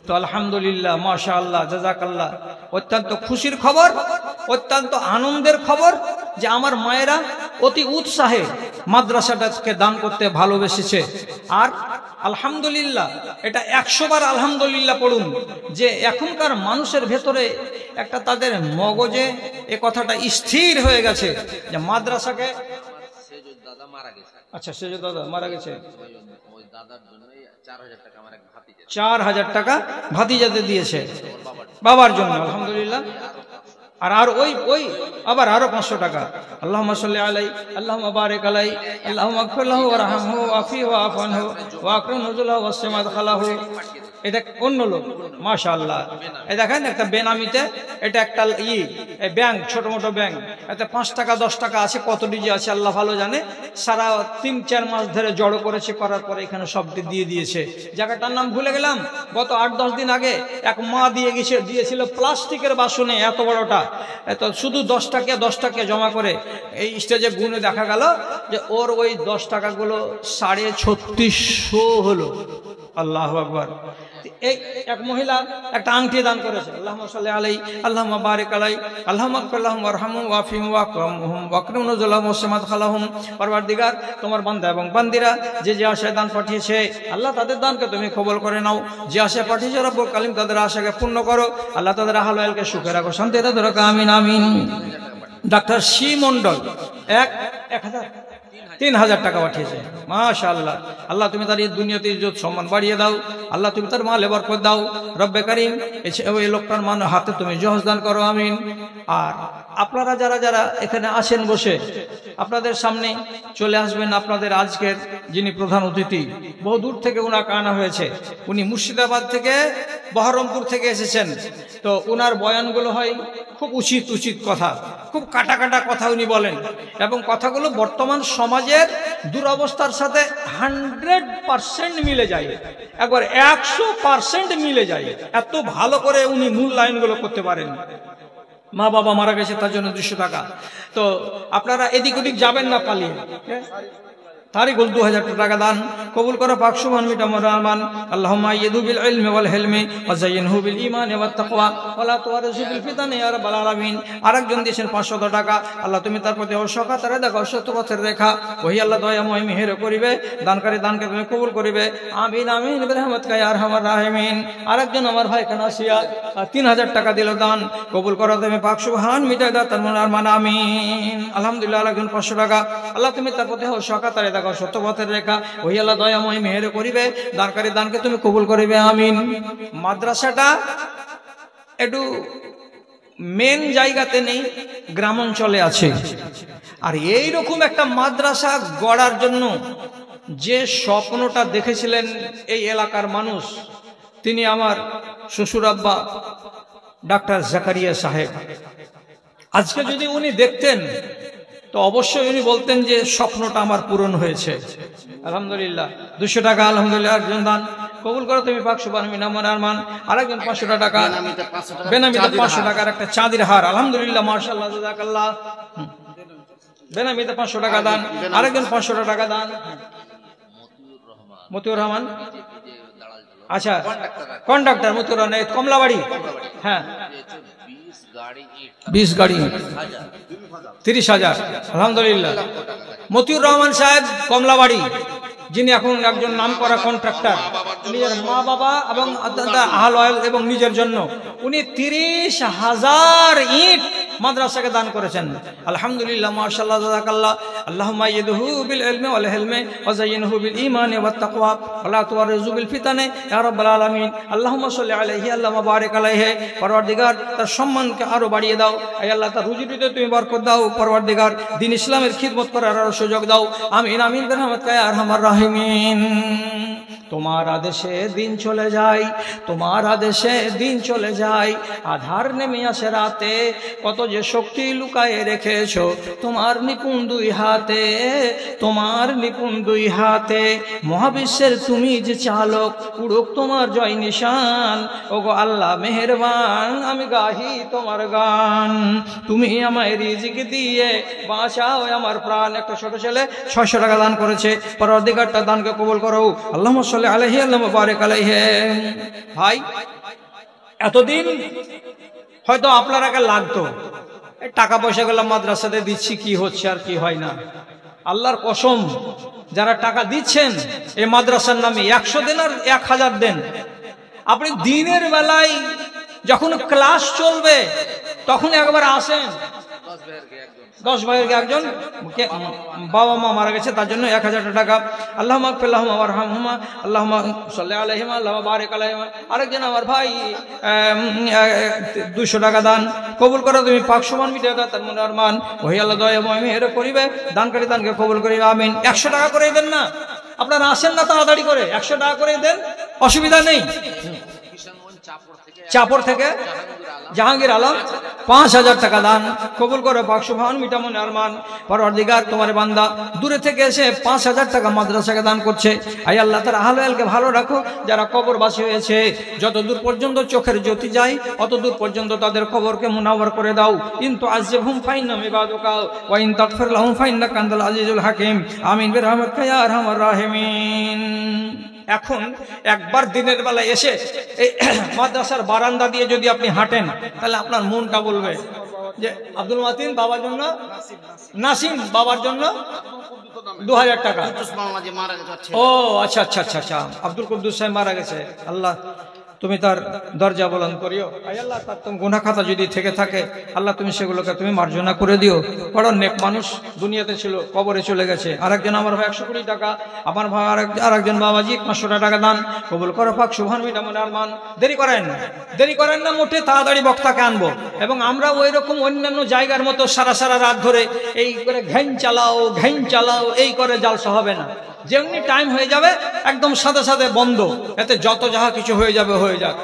তো আলহামদুলিল্লাহ, মাশাআল্লাহ, জাযাকাল্লাহ, অত্যন্ত খুশির খবর, অত্যন্ত আনন্দের খবর যে আমার মায়েরা অতি উৎসাহে মাদ্রাসাটাকে দান করতে ভালোবেসেছে। আর আলহামদুলিল্লাহ, এটা 100 বার আলহামদুলিল্লাহ পড়ুন যে এখনকার মানুষের ভেতরে একটা তাদের মগজে এ কথাটা স্থির হয়ে গেছে যে মাদ্রাসাকে, আচ্ছা সেজো দাদা মারা গেছে, 4,000 টাকা ভাতিজাতে দিয়েছে বাবার জন্য, আলহামদুলিল্লাহ। আর ওই আবার আরো 500 টাকা। আল্লাহুম্মা সাল্লি আলাই, আল্লাহুম্মা বারিক আলাই, আল্লাহুম্মা আগফির লাহু ওয়ারহামহু ওয়াফিহি ওয়াফু আনহু ওয়া আকরিম নুজুলাহু ওয়াসসিমা খালাহু। এটা অন্য লোক, মাশাআল্লাহ। এই দেখেন একটা বেনামিতে, এটা একটা ব্যাংক, ছোট মোটো ব্যাংক, এতে 5 টাকা 10 টাকা আছে, কত ডিজি আছে আল্লাহ ভালো জানে। সারা 3-4 মাস ধরে জড়ো করেছে, করার পরে এখানে সব দিয়ে দিয়েছে। জায়গাটার নাম ভুলে গেলাম। গত 8-10 দিন আগে এক মা দিয়েছিল প্লাস্টিকের বাসনে, এত বড়টা, এত শুধু 10 টাকা জমা করে এই স্টেজে গুনে দেখা গেল যে ওর ওই 10 টাকাগুলো 3650 হলো। আল্লাহু আকবার। এই এক মহিলা একটা আংটি দান করেছে, আল্লাহুম্মা সাল্লি আলাইহি, আল্লাহুম্মা বারিক আলাইহি, আল্লাহুম্মা আগফির লাহুম ওয়ারহামহুম ওয়াফিহিম ওয়াকরিম নুজুলাহুম ওয়াসসিমা খালাহুম। পরওয়ারদিগার, তোমার বান্দা এবং বান্দিরা যে আশায় দান পাঠিয়েছে, আল্লাহ তাদের দানকে তুমি কবুল করে নাও। যে আশায় পাঠিয়েছে রব্বুল কারীম তাদের আশাকে পূর্ণ করো। আল্লাহ তাদের আহল ওয়ালকে সুখে রাখো, শান্তিতে রাখো, আমিন আমিন। ডাক্তার সি মন্ডল 3,000 টাকা পাঠিয়েছে, মাশাআল্লাহ। আল্লাহ তুমি তার এই দুনিয়াতে ইজ্জত সম্মান বাড়িয়ে দাও, আল্লাহ তুমি তার মালে বরকত দাও রব্বে কারীম। এই লোকটার হাতে তুমি জহজ দান করো, আমিন। আর আপনারা যারা যারা এখানে আসেন বসে, আপনাদের সামনে চলে আসবেন আপনাদের আজকের যিনি প্রধান অতিথি, বহু দূর থেকে উনাকে আনা হয়েছে। উনি মুর্শিদাবাদ থেকে, বহরমপুর থেকে এসেছেন। তো উনার বয়ানগুলো হয় খুব উচিত কথা, খুব কাটা কথা উনি বলেন, এবং কথাগুলো বর্তমান সমাজের দুরবস্থার সাথে 100% মিলে যায়, একবার 100% মিলে যায়। এত ভালো করে উনি মূল লাইনগুলো করতে পারেন। মা বাবা মারা গেছে তার জন্য 200 টাকা। তো আপনারা এদিক ওদিক যাবেন না পালিয়ে, তারিকুল 2000 টাকা দান কবুল করো পাক সুবহান মিটামুর রহমান। আল্লাহুম্মা আইয়িদহু বিল ইলমি ওয়াল হিলমি ওয়া যায়্যিনহু বিল ঈমানি ওয়াত তাকওয়া ওয়া লা তুওয়ারিসু বিল ফিতানি ইয়া রাব্বাল আলামিন। আরেকজন দিয়েছেন 500 টাকা, আল্লাহ তুমি তার প্রতি অসহায় তারে দেখো, সত্য পথের রেখা, ওহি আল্লাহ দয়াময় মেহের করিবে, দানকারী দানকে তুমি কবুল করিবে, আমিন আমিন বিরহমাতিকা ইয়া আরহামার রাহিমিন। আরেকজন আমার ভাই কানাসিয়া 3000 টাকা দিল দান, কবুল করো তুমি পাক সুবহান মিটাই দাও তার মনের আরমান, আমিন। আলহামদুলিল্লাহ। আরেকজন 500 টাকা, আল্লাহ তুমি তার প্রতি অসহায় তারে দেখো, সত্য পথের রেখা, ওই আল্লাহ দয়াময় মেহের করিবে, দানকারী দানকে তুমি কবুল করিবে, আমিন। মাদ্রাসাটা একটু মেন জায়গাতে নেই, গ্রাম অঞ্চলে আছে। আর এই রকম একটা মাদ্রাসা গড়ার জন্য যে স্বপ্নটা দেখেছিলেন এই এলাকার মানুষ, তিনি আমার শ্বশুর আব্বা ডাক্তার জাকারিয়া সাহেব। আজকে যদি উনি দেখতেন তো অবশ্যই উনি বলতেন যে স্বপ্নটা আমার পূরণ হয়েছে। আলহামদুলিল্লাহ। 200 টাকা, আলহামদুলিল্লাহ। একজন দান কবুল করো তুমি পাক সুবহান মিনামুর আরমান। আরেকজন 500 টাকা, বেনামিতে 500 টাকার একটা চাঁদির হার, আলহামদুলিল্লাহ, মাশাআল্লাহ, জাযাকাল্লাহ। বেনামিতে 500 টাকা দান, আরেকজন 500 টাকা দান, মতিউর রহমান। আচ্ছা, কন্ডাক্টর মতুরা নেই, কমলাবাড়ি। হ্যাঁ, 20 গাড়ি 30,000। আলহামদুলিল্লাহ। মতিউর রহমান সাহেব কমলাবাড়ি, যিনি এখন একজন নামকরা কন্ট্রাক্টর, নিজের মা বাবা এবং আহল এবং নিজের জন্য উনি 30,000 ইট মাদ্রাসাকে দান করেছেন। আলহামদুলিল্লাহ, মাশাআল্লাহ, জাযাকাল্লাহ। আল্লাহুম্মা ইয়াদহু বিল ইলমি ওয়াল হিলমি ওয়া যায়্যিনহু বিল ঈমানি ওয়াত তাকওয়া ওয়া লা তুওয়াররিজু বিল ফিতানি ইয়া রাব্বাল আলামিন। আল্লাহুম্মা সাল্লি আলাইহি, আল্লাহুম্মা বারিক আলাইহি। পরওয়ারদিগার, তার সম্মানকে আরো বাড়িয়ে দাও। আয় আল্লাহ, তার রুজিতে তুমি বরকত দাও। পরওয়ারদিগার, দ্বীন ইসলামের খিদমত করার আরো সুযোগ দাও। আমিন আমিন বিরহমাতিকা ইয়া আরহামার রাহিমিন। তোমার আদেশে দিন চলে যায়, তোমার আদেশে দিন চলে যায়। আধার নেমে আসে রাতে, কত যে শক্তি লুকায়ে রেখেছো তোমার নিপুণ দুই হাতে, তোমার নিপুণ দুই হাতে। মহাবিশ্বের তুমি যে চালক, উড়ুক তোমার জয় নিশান। ওগো আল্লাহ মেহেরবান, আমি গাহি তোমার গান। তুমি আমায় রিজিক দিয়ে বাঁচাও আমার প্রাণ। একটা ছোট ছেলে 600 টাকা দান করেছে। পরওয়ারদিগার তার দানকে কবুল করো। আল্লাহুম্মা সাল্লি আলাইহি, আল্লাহুম্মা বারিক আলাইহি। ভাই, এতদিন হয়তো আপনারাকে লাগতো টাকা পয়সা গুলো মাদ্রাসাতে দিচ্ছি, কি হচ্ছে আর কি হয় না। আল্লাহর কসম, যারা টাকা দিচ্ছেন এই মাদ্রাসার নামে 100 দেন আর 1000 দেন, আপনি দিনের বেলায় যখন ক্লাস চলবে তখন একবার আসেন। 10 ভাইয়ের একজন বাবা মা মারা গেছে, তার জন্য 1000 টাকা। আল্লাহুম্মা গফির লাহুমা ওয়ারহামহুমা, আল্লাহুম্মা সাল্লি আলাইহিমা, আল্লাহুম্মা বারিক আলাইহিমা। আরেকজন আমার ভাই 200 টাকা দান কবুল করো তুমি, পাক সমান মিটিয়ে দাও তার মনে আরমান। ওহি আল্লাহ দয়াময় মেহের করিবে, দানকারী দানকে কবুল করিবে, আমিন। 100 টাকা করে দেন না, আপনারা আসেন না তাড়াতাড়ি করে, 100 টাকা করে দেন, অসুবিধা নেই। চাপড় থেকে জাহাঙ্গীর আলম 5000 টাকা দান কবুল করে, পাক সুবহান মিটামন আরমান। পরওয়ারদিগার, তোমার বান্দা দূরে থেকে এসে 5000 টাকা মাদ্রাসাকে দান করছে। আয় আল্লাহ, তার আহলে ভালো রাখো। যারা কবরবাসী হয়েছে, যত দূর পর্যন্ত চোখের জ্যোতি যায় অত দূর পর্যন্ত তাদের কবরকে মুনাওয়ার করে দাও। ইনতু আযিবহুম ফাইন্নাহুম ইবাদুকা ওয়া ইন তাগফির লাহুম ফাইন্নাকা আনতাল আজিজুল হাকিম। আমিন বিরহমাতিকা ইয়া আরহামার রাহিমিন। এখন একবার দিনের বেলা এসে এই মাদ্রাসার বারান্দা দিয়ে যদি আপনি হাঁটেন, তাহলে আপনার মনটা বলবে যে আব্দুল মাতিন বাবার জন্য, নাসিম বাবার জন্য 2000 টাকা। ও আচ্ছা আচ্ছা আচ্ছা আচ্ছা, আব্দুল কুদ্দুস সাহেব মারা গেছে। আল্লাহ তুমি তার দরজা বুলন্দ করিও। আয় আল্লাহ, তার তুমি গুনাহ খাতা যদি থেকে থাকে আল্লাহ তুমি সেগুলোকে তুমি মার্জনা করে দিও। বড় নেক মানুষ দুনিয়াতে ছিল, কবরে চলে গেছে। আরেকজন আমার ভাই 120 টাকা, আমার ভাই আরেকজন বাবাজি 500 টাকা দান কবুল করো, পাক সুবহান মিটামন আরমান। দেরি করেন না মোটে, তাড়াতাড়ি বক্তাকে আনবো। এবং আমরা ওই রকম অন্যান্য জায়গার মতো সারা রাত ধরে এই করে ঘ্যান চালাও এই করে জালসা হবে না। যেমনি টাইম হয়ে যাবে একদম সাথে বন্ধ, এতে যত যাহা কিছু হয়ে যাবে হয়ে যাক।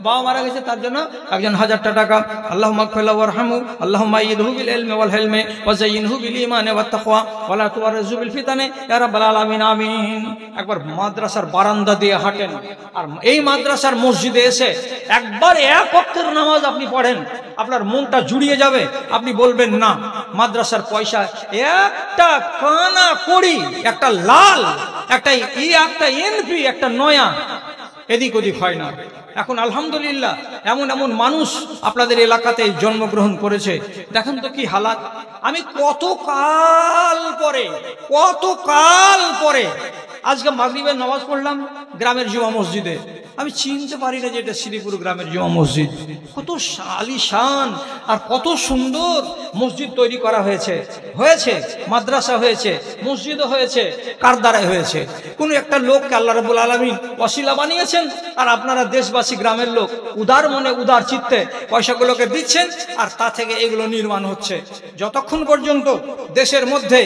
বাবা মারা গেছে, তার জন্য একজন 1000 টাকা। আল্লাহুম্মা গফির লাহু ওয়ারহামহু, আল্লাহুম্মা আইয়িদহু বিল ইলমি ওয়াল হিলমি ওয়া যায়্যিনহু বিল ঈমানি ওয়াত তাকওয়া ওয়া লা তুওয়াররিজু বিল ফিতানি ইয়া রাব্বাল আলামিন, আমিন। একবার মাদ্রাসার বারান্দা দিয়ে হাঁটেন আর এই মাদ্রাসার মসজিদে এসে একবার এক ওয়াক্তের নামাজ আপনি পড়েন, আপনার মনটা জুড়িয়ে যাবে। আপনি বলবেন না, মাদ্রাসার পয়সা একটা কানা কড়ি, একটা লাল, একটা এনপি, একটা নয়া এদিক ওদিক হয় না। এখন আলহামদুলিল্লাহ এমন মানুষ আপনাদের এলাকাতে জন্মগ্রহণ করেছে। দেখেন তো কি হালাত। আমি কতকাল পরে আজকে মাগরিবের নামাজ পড়লাম গ্রামের জুমা মসজিদে। আমি চিনতে পারি না যে এটা শ্রীপুর গ্রামের জুমা মসজিদ। কত আলিশান আর কত সুন্দর মসজিদ তৈরি করা হয়েছে। মাদ্রাসা হয়েছে, মসজিদও হয়েছে। কার দ্বারাই হয়েছে? কোন একটা লোককে আল্লাহ রাব্বুল আলামিন ওয়াসিলা বানিয়েছেন, আর আপনারা দেশবাসী গ্রামের লোক উদার মনে উদার চিত্তে পয়সাগুলোকে দিচ্ছেন, আর তা থেকে এগুলো নির্মাণ হচ্ছে। যতক্ষণ পর্যন্ত দেশের মধ্যে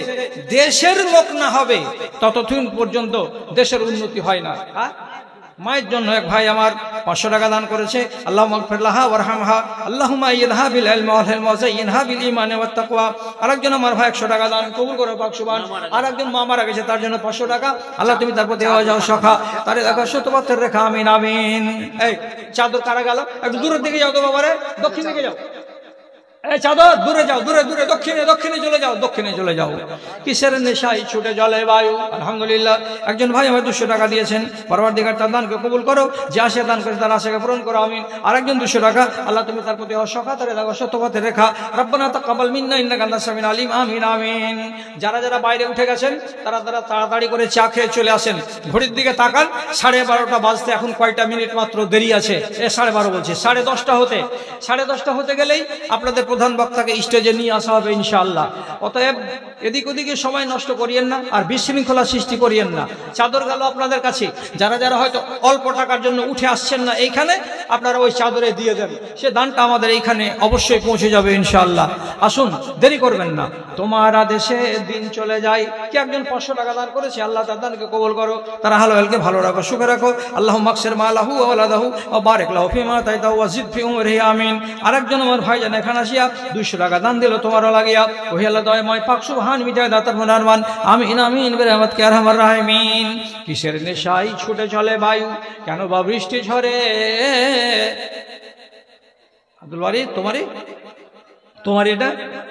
দেশের লোক না হবে ততক্ষণ পর্যন্ত দেশের উন্নতি হয় না। মায়ের জন্য এক ভাই আমার 500 টাকা দান করেছে। আল্লাহুম্মা গফির লাহা ওয়ারহামহা, আল্লাহুম্মা আইয়িদহা বিল ইলমি ওয়াল হিলমি ওয়া যায়্যিনহা বিল ঈমানি ওয়াত তাকওয়া। আরেকজন আমার ভাই 100 টাকা দান কবুল করে, পাক সুবহান। আরেকজন মা মারা গেছে, তার জন্য 500 টাকা। আল্লাহ তুমি তার প্রতি হয়ে যাও সখা, তারে দেখা শতবতের রেখা, আমিন আমিন। এই চাদর কারা গেল? একটু দূরের দিকে যাও তো বাবারে, দক্ষিণ দিকে যাও। এই চাদর দূরে যাও, দূরে দূরে, দক্ষিণে দক্ষিণে চলে যাও, দক্ষিণে চলে যাও। কিসের নেশায় ছুটে চলে বায়ু। আলহামদুলিল্লাহ, একজন ভাই আমার 200 টাকা দিয়েছেন, পরবর্তীকার তার দানকে কবুল করো, যে আশা দান করে তার আশাকে পূরণ করো, আমিন। আরেকজন 200 টাকা, আল্লাহ তুমি তার প্রতি সকাতারে দেখো, সত্যপথে রেখা, রব্বানা তাকাব্বাল মিন্না ইন্নাকা আনতাস সামিউল আলিম, আমিন আমিন। যারা যারা বাইরে উঠে গেছেন তারা তাড়াতাড়ি করে চা খেয়ে চলে আসেন। ঘড়ির দিকে তাকান, 12:30 বাজতে এখন কয়টা মিনিট মাত্র দেরি আছে। 12:30 বলছে, 10:30 হতে গেলেই আপনাদের প্রধান বক্তাকে স্টেজে নিয়ে আসা হবে ইনশাআল্লাহ। অতএব এদিক ওদিকে সময় নষ্ট করিয়েন না, আর বিশৃঙ্খলা সৃষ্টি করিয়েন না। চাদর গেল আপনাদের কাছে, যারা যারা হয়তো অল্প টাকার জন্য উঠে আসছেন না এইখানে, আপনারা ওই চাদরে দিয়ে দেন, সে দানটা আমাদের এইখানে অবশ্যই পৌঁছে যাবে ইনশাআল্লাহ। আসুন, দেরি করবেন না। তোমার আদেশে দিন চলে যায়। কে একজন 500 টাকা দান করেছে, আল্লাহ তার দানকে কবুল করো, তারা হালালকে ভালো রাখো, সুখে রাখো। আল্লাহু মাকসির মালাহু ওয়া ওয়ালাদাহু ওয়া বারিক লাহু ফিমা আতাইতাহু ওয়া জিদ ফি উমরিহি, আমিন। আরেকজন আমার ভাইজান এখানে আসিয়া 200 টাকা দান দিল, তোমারও লাগিয়া ওহি আল্লাহ দয়াময় পাক সুবহান মিটায় দাতার মুনারমান, আমিন আমিন বিরহমাতিকা ইয়া আরহামার রাহিমিন। কিসের নেশায় ছুটে চলে বায়ু, কেন বা বৃষ্টি ঝরে। আব্দুল বারী, তোমার এটা?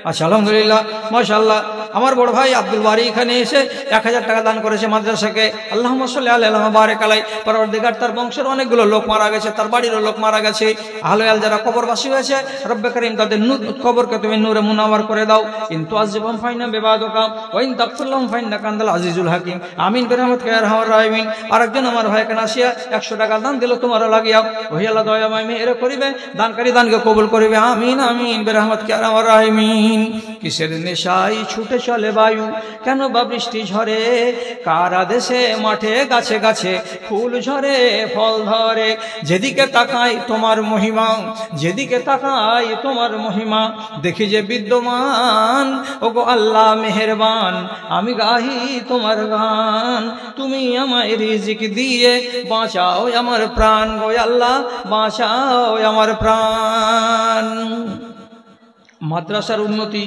আচ্ছা, আলহামদুলিল্লাহ, মাশাআল্লাহ। আমার বড় ভাই আব্দুল বারী এখানে এসে 1000 টাকা দান করেছে মাদ্রাসাকে, আল্লাহুম্মা সাল্লি আলাইহি ওয়া বারিক আলাইহি। পরবর্তীকার তার বংশের অনেকগুলো লোক মারা গেছে, তার বাড়িরও লোক মারা গেছে। আহলে আল যারা কবরবাসী হয়েছে, রব্বে করিম তাদের কবরকে তুমি নূরে মুনাওয়ার করে দাও। কিন্তু আযিবহুম ফাইন্না বিবাদুকা ওয়া ইন তাগফির লাহুম ফাইন্নাকা আনতাল আজিজুল হাকিম, আমিন বিরহমাতিকা ইয়া আরহামার রাহিমিন। আরেকজন আমার ভাই এখানে আসিয়া 100 টাকা দান দিল, তোমারও লাগিয়া ওহি আল্লাহ দয়াময় মেহের করিবে, দানকারী দানকে কবুল করিবে, আমিন আমিন বিরহমাতিকা ইয়া আরহামার রাহিমিন। কিসের নেশায় ছুটে চলে বায়ু, কেন বা বৃষ্টি ঝরে, কার আদেশে মাঠে গাছে গাছে ফুল ঝরে ফল ধরে। যেদিকে তাকাই তোমার মহিমা, যেদিকে তাকাই তোমার মহিমা, দেখি যে বিদ্যমান, ওগো আল্লাহ মেহেরবান, আমি গাহি তোমার গান। তুমি আমায় রিজিক দিয়ে বাঁচাও আমার প্রাণ, গো আল্লাহ বাঁচাও আমার প্রাণ। মাদ্রাসার উন্নতি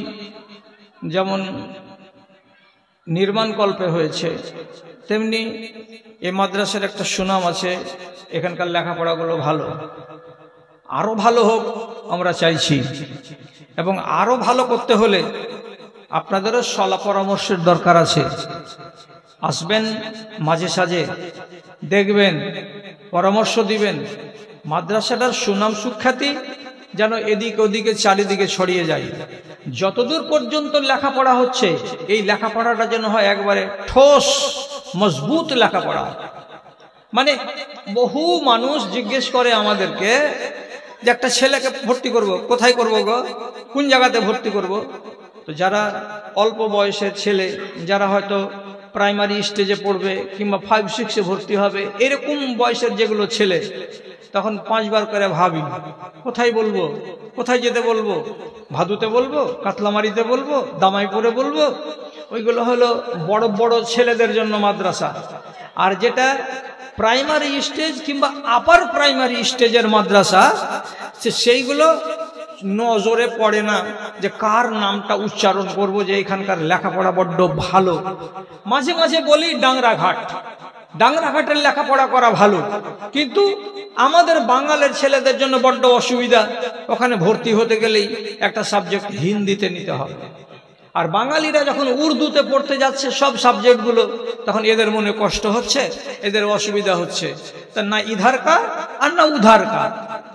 যেমন নির্মাণ কল্পে হয়েছে, তেমনি এই মাদ্রাসার একটা সুনাম আছে, এখানকার লেখাপড়াগুলো ভালো, আরো ভালো হোক আমরা চাইছি। এবং আরো ভালো করতে হলে আপনাদেরও সলা পরামর্শের দরকার আছে। আসবেন মাঝে সাঝে, দেখবেন, পরামর্শ দিবেন। মাদ্রাসাটার সুনাম সুখ্যাতি যেন এদিক ওদিকে চারিদিকে ছড়িয়ে যায়। যতদূর পর্যন্ত লেখাপড়া হচ্ছে, এই লেখাপড়াটা যেন হয় একবারে ঠোস মজবুত লেখাপড়া। মানে বহু মানুষ জিজ্ঞেস করে আমাদেরকে যে একটা ছেলেকে ভর্তি করব, কোথায় করব গো, কোন জায়গাতে ভর্তি করব। তো যারা অল্প বয়সের ছেলে, যারা হয়তো প্রাইমারি স্টেজে পড়বে কিংবা 5-6-এ ভর্তি হবে, এরকম বয়সের যেগুলো ছেলে, তখন 5 বার করে ভাবি কোথায় বলবো, কোথায় যেতে বলবো, ভাদুতে বলবো, কাতলামারিতে বলবো, দামাইপুরে বলবো। ওইগুলো হলো বড় বড় ছেলেদের জন্য মাদ্রাসা। আর যেটা প্রাইমারি স্টেজ কিংবা আপার প্রাইমারি স্টেজের মাদ্রাসা, সেইগুলো নজরে পড়ে না যে কার নামটা উচ্চারণ করব, যে এখানকার লেখাপড়া বড্ড ভালো। মাঝে মাঝে বলি ডাংরাঘাটের লেখাপড়া করা ভালো, কিন্তু আমাদের বাঙালির ছেলেদের জন্য বড্ড অসুবিধা। ওখানে ভর্তি হতে গেলেই একটা সাবজেক্ট হিন্দিতে নিতে হবে, আর বাঙালিরা যখন উর্দুতে পড়তে যাচ্ছে সব সাবজেক্টগুলো, তখন এদের মনে কষ্ট হচ্ছে, এদের অসুবিধা হচ্ছে। তা না ইধার কা আর না উধার কা।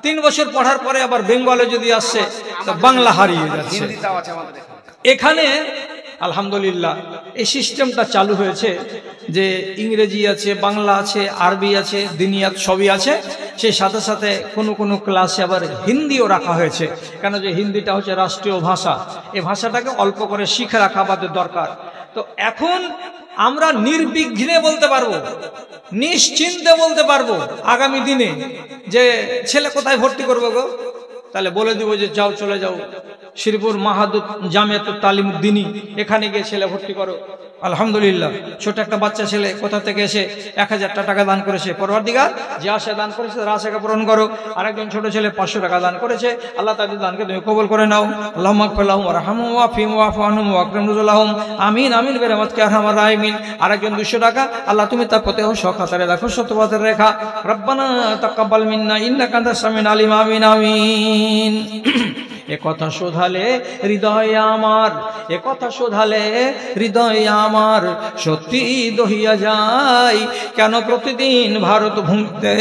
3 বছর পড়ার পরে আবার বেঙ্গলে যদি আসছে, তো বাংলা হারিয়ে যাচ্ছে। এখানে আলহামদুলিল্লাহ এই সিস্টেমটা চালু হয়েছে যে ইংরেজি আছে, বাংলা আছে, আরবি আছে, দিনিয়াত সবই আছে। সেই সাথে সাথে কোনো কোনো ক্লাসে আবার হিন্দিও রাখা হয়েছে, কেন যে হিন্দিটা হচ্ছে রাষ্ট্রীয় ভাষা। এই ভাষাটাকে অল্প করে শিখে রাখা আমাদের দরকার। তো এখন আমরা নির্বিঘ্নে বলতে পারবো, নিশ্চিন্তে বলতে পারবো আগামী দিনে যে ছেলে কোথায় ভর্তি করবো গো, তাহলে বলে দিব যে যাও, চলে যাও শ্রীপুর মাহাদুত জামিয়াতুত তালিম দ্বীনী, এখানে গিয়ে ছেলে ভর্তি করো। আলহামদুলিল্লাহ, ছোট একটা বাচ্চা ছেলে কোথা থেকে এসে 1000 টাকা দান করেছে। পরওয়ারদিগার যে আশা দান করেছে তার আশাকে পূরণ করো। আরেকজন ছোট ছেলে 500 টাকা দান করেছে, আল্লাহ তাদের দানকে তুমি কবুল করে নাও। আল্লাহুম্মা গফির লাহুম ওয়ারহামহুম ওয়াফিহিম ওয়াফু আনহুম ওয়াকরিম নুজুলাহুম, আমিন আমিন বিরহমাতিকা ইয়া আরহামার রাহিমিন। আরেকজন 200 টাকা, আল্লাহ তুমি তার প্রতি সখাতারে রাখো, সত্যপথের রেখা। রব্বানা তাকাব্বাল মিন্না ইন্নাকা আনতাস সামিউল আলিম, আমিন আমিন। এ কথা শোধালে হৃদয় আমার, এ কথা শোধালে হৃদয় আমার সত্যি দহিয়া যায়। কেন প্রতিদিন ভারত ভূমিতে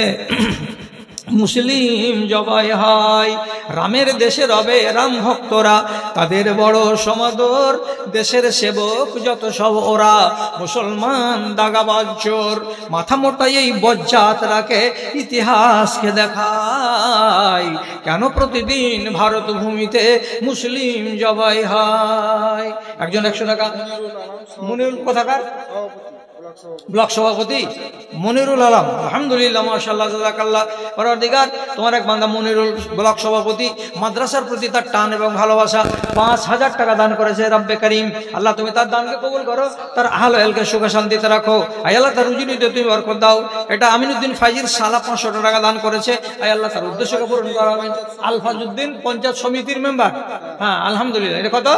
মুসলিম জবাই হয়? রামের দেশে রবে রাম ভক্তরা, তাদের বড় সমাদর, দেশের সেবক যত সব ওরা মুসলমান দাগাবাজ চোর। মাথা মোটাই এই বজ্জাতরাকে ইতিহাসকে দেখায়, কেন প্রতিদিন ভারত ভূমিতে মুসলিম জবাই হয়। একজন 100 টাকা। মনিরুল কোথাকার? ব্লক সভাপতি মনিরুল আলম, আলহামদুলিল্লাহ, মাশাআল্লাহ, জাযাকাল্লাহ। পরওয়ারদিগার, তোমার এক বান্দা মনিরুল ব্লক সভাপতি, মাদ্রাসার প্রতি তার টান এবং ভালোবাসা, 5000 টাকা দান করেছে। রব্বে করিম, আল্লাহ তুমি তার দানকে কবুল করো, তার আহল এলকে সুখে শান্তিতে রাখো। আয় আল্লাহ তার রুজিতে তুমি বরকত দাও। এটা আমিনুদ্দিন ফাইজির সালা 500 টাকা দান করেছে। আয় আল্লাহ তার উদ্দেশ্যকে পূরণ করো। আমিন। আলফাজউদ্দিন পঞ্চায়েত সমিতির মেম্বার, হ্যাঁ আলহামদুলিল্লাহ। এটা কত?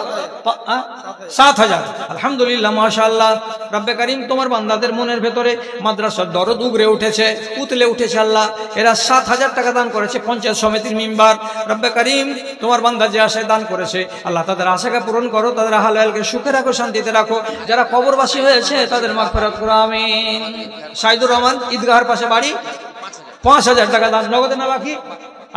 7000। আলহামদুলিল্লাহ, মাশাআল্লাহ। রব্বে করিম, তোমার বান্দাদের মনের ভেতরে মাদ্রাসার দরদ উগরে উঠেছে, উতলে উঠেছে। আল্লাহ এরা 7000 টাকা দান করেছে পঞ্চায়েত সমিতির মেম্বার। রব্বে করিম, তোমার বান্দা যে আশায় দান করেছে, আল্লাহ তাদের আশাকে পূরণ করো, তাদের হালালকে সুখে রাখো, শান্তিতে রাখো। যারা কবরবাসী হয়েছে তাদের মাগফিরাত করো। আমিন। সাইদুর রহমান, ঈদগাহের পাশে বাড়ি, 5000 টাকা দান, নগদে না বাকি?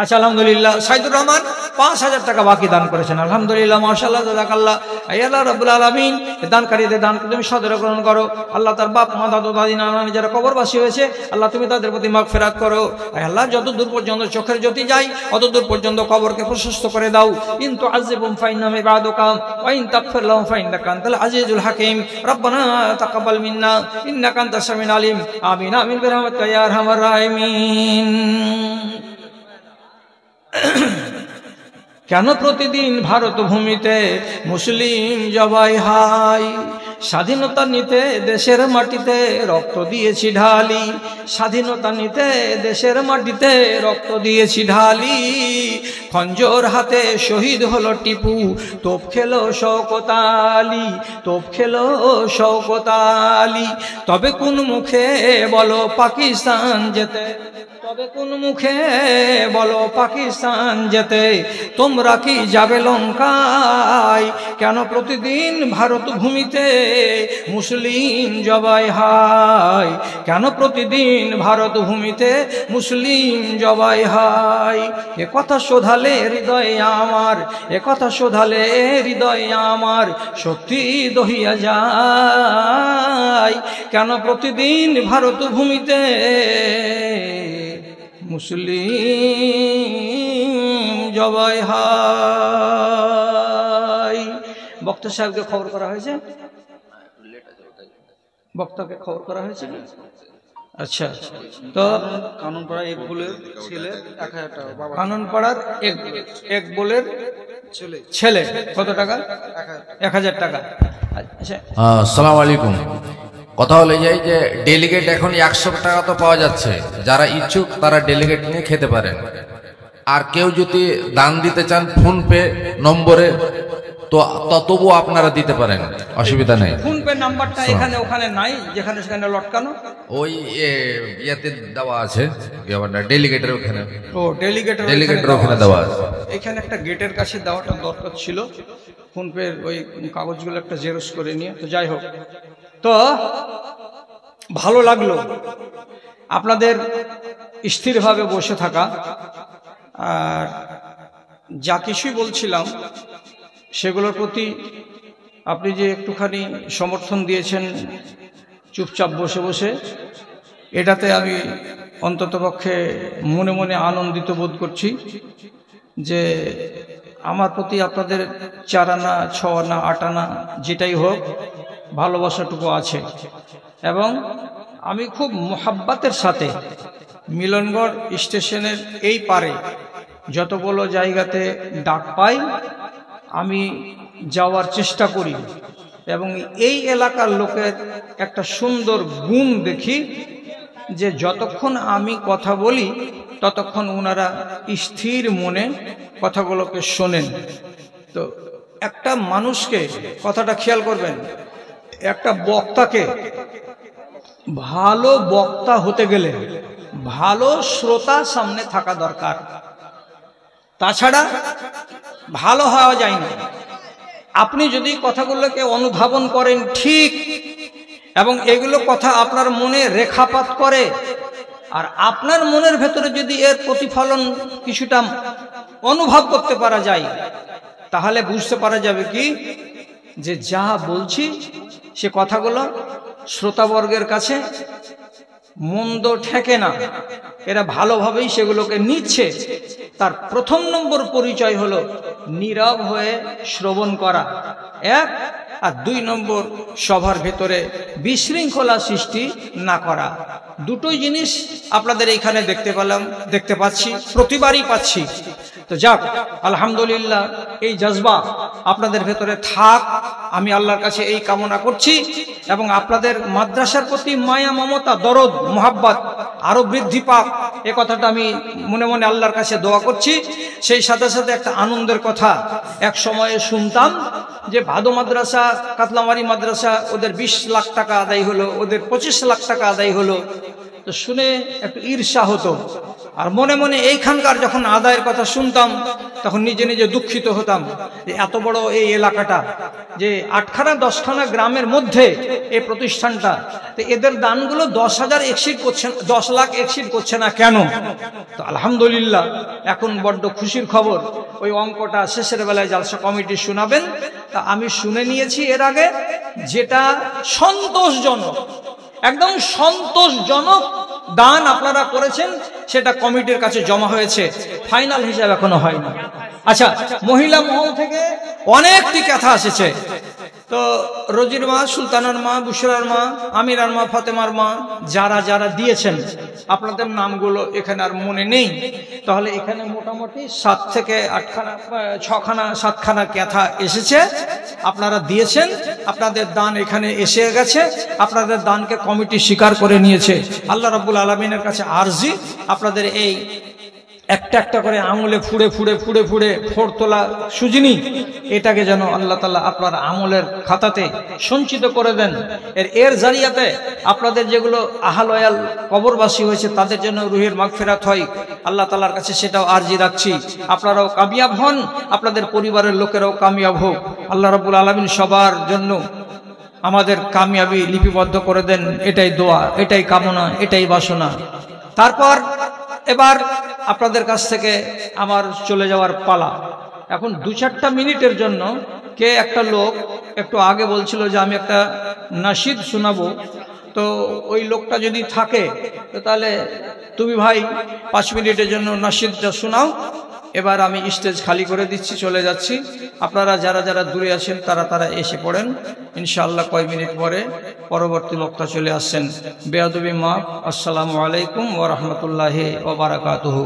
আচ্ছা, আলহামদুলিল্লাহ। সাইদুর রহমান 5000 টাকা বাকি দান করেছেন। আলহামদুলিল্লাহ, মাশাআল্লাহ, জাযাকাল্লাহ। আল্লাহ রাব্বুল আলামিন দানকারীদের দানকে তুমি সদরে গ্রহণ করো। আল্লাহ তার বাপ মা দাদু দাদি নানা নানি যারা কবরবাসী হয়েছে, আল্লাহ তুমি তাদের প্রতি মাগফিরাত করো। আল্লাহ যত দূর পর্যন্ত চোখের জ্যোতি যায় অত দূর পর্যন্ত কবরকে প্রশস্ত করে দাও। ইন তুআযিবুম ফাইন্নাহুম ইবাদুকা ওয়া ইন তাগফির লাহুম ফাইন্নাকা আনতাল আজিজুল হাকীম। রব্বানা তাকাব্বাল মিন্না ইন্নাকা আনতাস সামিউল আলিম। আমিন আমিন বিরহমাতিকা ইয়া আরহামার রাহিমিন। কেন প্রতিদিন ভারত ভূমিতে মুসলিম জবাই হয়? স্বাধীনতা নিতে দেশের মাটিতে রক্ত দিয়েছি ঢালি, স্বাধীনতা নিতে দেশের মাটিতে রক্ত দিয়েছি ঢালি। খঞ্জর হাতে শহীদ হলো টিপু, তোপ খেলো শওকত আলী, তোপ খেলো শওকত আলী। তবে কোন মুখে বলো পাকিস্তান যেতে, তবে কোন মুখে বলো পাকিস্তান যেতে? তোমরা কি যাবে লঙ্কায়? কেন প্রতিদিন ভারত ভূমিতে মুসলিম জবাই হয়? কেন প্রতিদিন ভারত ভূমিতে মুসলিম জবাই হয়? এ কথা শোধালে হৃদয় আমার, এ কথা শোধালে হৃদয় আমার সত্যি দহিয়া যায়। কেন প্রতিদিন ভারত ভূমিতে মুসলিম জবাই হয়? বক্তা সাহেবকে খবর করা হয়েছে, বক্তাকে খবর করা হয়েছে। আচ্ছা, তো কাননপাড়ার এক বলের ছেলে 1000 টাকা। কাননপাড়ার এক বলের ছেলে কত টাকা? 1000 টাকা। আচ্ছা, আসসালামু আলাইকুম। কথা হলে যাই যে ডেলিগেট এখন 100 টাকা তো পাওয়া যাচ্ছে, যারা ইচ্ছুক তারা ডেলিগেট নিয়ে খেতে পারেন। আর কেউ যদি দান দিতে চান ফোন পে নম্বরে, তো তবুও আপনারা দিতে পারেন, অসুবিধা নেই। ফোন পে নাম্বারটা এখানে ওখানে নাই, যেখানে সেখানে লটকানো। ওই ইয়াতে দেওয়া আছে, ডেলিগেটের ওখানে। ও, ডেলিগেটের ওখানে দেওয়া আছে। এখানে একটা গেটের কাছে দেওয়াটা দরকার ছিল, ফোন পে ওই কাগজগুলো একটা জেরক্স করে নিয়ে। তো যাই হোক, তো ভালো লাগলো আপনাদের স্থিরভাবে বসে থাকা। আর যা কিছুই বলছিলাম সেগুলোর প্রতি আপনি যে একটুখানি সমর্থন দিয়েছেন চুপচাপ বসে বসে, এটাতে আমি অন্ততপক্ষে মনে মনে আনন্দিত বোধ করছি যে আমার প্রতি আপনাদের 4 আনা 6 আনা 8 আনা যেটাই হোক ভালোবাসাটুকু আছে। এবং আমি খুব মোহাব্বতের সাথে মিলনগড় স্টেশনের এই পারে যতগুলো জায়গাতে ডাক পাই আমি যাওয়ার চেষ্টা করি, এবং এই এলাকার লোকের একটা সুন্দর গুণ দেখি যে যতক্ষণ আমি কথা বলি ততক্ষণ ওনারা স্থির মনে কথাগুলোকে শোনেন। তো একটা মানুষকে, কথাটা খেয়াল করবেন, একটা বক্তাকে ভালো বক্তা হতে গেলে ভালো শ্রোতা সামনে থাকা দরকার। তাছাড়া ভালো হওয়া যায় না। আপনি যদি কথাগুলোকে অনুধাবন করেন ঠিক, এবং এগুলো কথা আপনার মনে রেখাপাত করে, আর আপনার মনের ভেতরে যদি এর প্রতিফলন কিছুটা অনুভব করতে পারা যায়, তাহলে বুঝতে পারা যাবে কি যে যা বলছি সে কথাগুলো শ্রোতাবর্গের কাছে মন্দ ঠেকে না, এরা ভালোভাবেই সেগুলোকে নিচ্ছে। তার প্রথম নম্বর পরিচয় হলো নীরব হয়ে শ্রবণ করা, এক। আর 2 নম্বর সভার ভেতরে বিশৃঙ্খলা সৃষ্টি না করা। দুটোই জিনিস আপনাদের এইখানে দেখতে পাচ্ছি, প্রতিবারই পাচ্ছি। তো যাক, আলহামদুলিল্লাহ, এই জজবা আপনাদের ভেতরে থাক, আমি আল্লাহর কাছে এই কামনা করছি। এবং আপনাদের মাদ্রাসার প্রতি মায়া, মমতা, দরদ, মোহাব্বত আরো বৃদ্ধি পাক, এ কথাটা আমি মনে মনে আল্লাহর কাছে দোয়া করছি। সেই সাথে সাথে একটা আনন্দের কথা, এক সময়ে শুনতাম যে ভাদো মাদ্রাসা, কাতলামারি মাদ্রাসা, ওদের 20 লাখ টাকা আদায় হলো, ওদের 25 লাখ টাকা আদায় হলো। তো শুনে একটু ঈর্ষা হতো। আর মনে মনে এইখানকার যখন আদায়ের কথা শুনতাম, তখন নিজে নিজে দুঃখিত হতাম যে এত বড় এই এলাকাটা, যে 8খানা 10খানা গ্রামের মধ্যে এই প্রতিষ্ঠানটা, তো এদের দানগুলো 10,000 এক্সিড করছে, 10 লাখ এক্সিড করছে না কেন? তো আলহামদুলিল্লাহ, এখন বড্ড খুশির খবর, ওই অঙ্কটা শেষের বেলায় জালসা কমিটি শোনাবেন। তা আমি শুনে নিয়েছি এর আগে, যেটা সন্তোষজনক, একদম সন্তোষজনক দান আপনারা করেছেন, সেটা কমিটির কাছে জমা হয়েছে, ফাইনাল হিসাব এখনো হয়নি। আচ্ছা, মহিলা মহল থেকে অনেকটি কথা এসেছে। তো রোজির মা, সুলতানার মা, বুশরার মা, আমিরার মা, ফাতেমার মা, যারা যারা দিয়েছেন, আপনাদের নামগুলো এখানে আর মনে নেই। তাহলে এখানে মোটামুটি 7 থেকে 8খানা, 6খানা 7খানা কথা এসেছে, আপনারা দিয়েছেন। আপনাদের দান এখানে এসে গেছে, আপনাদের দানকে কমিটি স্বীকার করে নিয়েছে। আল্লাহ রাব্বুল আলামিনের কাছে আরজি, আপনাদের এই একটা একটা করে আঙুলে ফুড়ে ফুড়ে ফুড়ে ফুড়ে ফোড় তোলা সুজনি, এটাকে যেন আল্লাহ তাআলা আপনার আমলের খাতাতে সঞ্চিত করে দেন। এর জারিয়াতে আপনাদের যেগুলো আহালয়াল কবরবাসী হয়েছে, তাদের জন্য রুহের মাগফিরাত হয়, আল্লাহ তাআলার কাছে সেটাও আরজি রাখছি। আপনারাও কামিয়াব হন, আপনাদের পরিবারের লোকেরাও কামিয়াব হোক। আল্লাহ রাব্বুল আলামিন সবার জন্য আমাদের কামিয়াবি লিপিবদ্ধ করে দেন, এটাই দোয়া, এটাই কামনা, এটাই বাসনা। তারপর এবার আপনাদের কাছ থেকে আমার চলে যাওয়ার পালা। এখন 2-4টা মিনিটের জন্য কে একটা লোক একটু আগে বলছিল যে আমি একটা নাশিদ শোনাবো, তো ওই লোকটা যদি থাকে তো তাহলে তুমি ভাই 5 মিনিটের জন্য নাশিদটা শোনাও। এবার আমি স্টেজ খালি করে দিচ্ছি, চলে যাচ্ছি। আপনারা যারা যারা দূরে আছেন তারা এসে পড়েন, ইনশাআল্লাহ কয়েক মিনিট পরে পরবর্তী বক্তা চলে আসছেন। বেয়াদবি মাফ। আসসালামু আলাইকুম ওয়া রাহমাতুল্লাহি ওয়া বারাকাতুহু।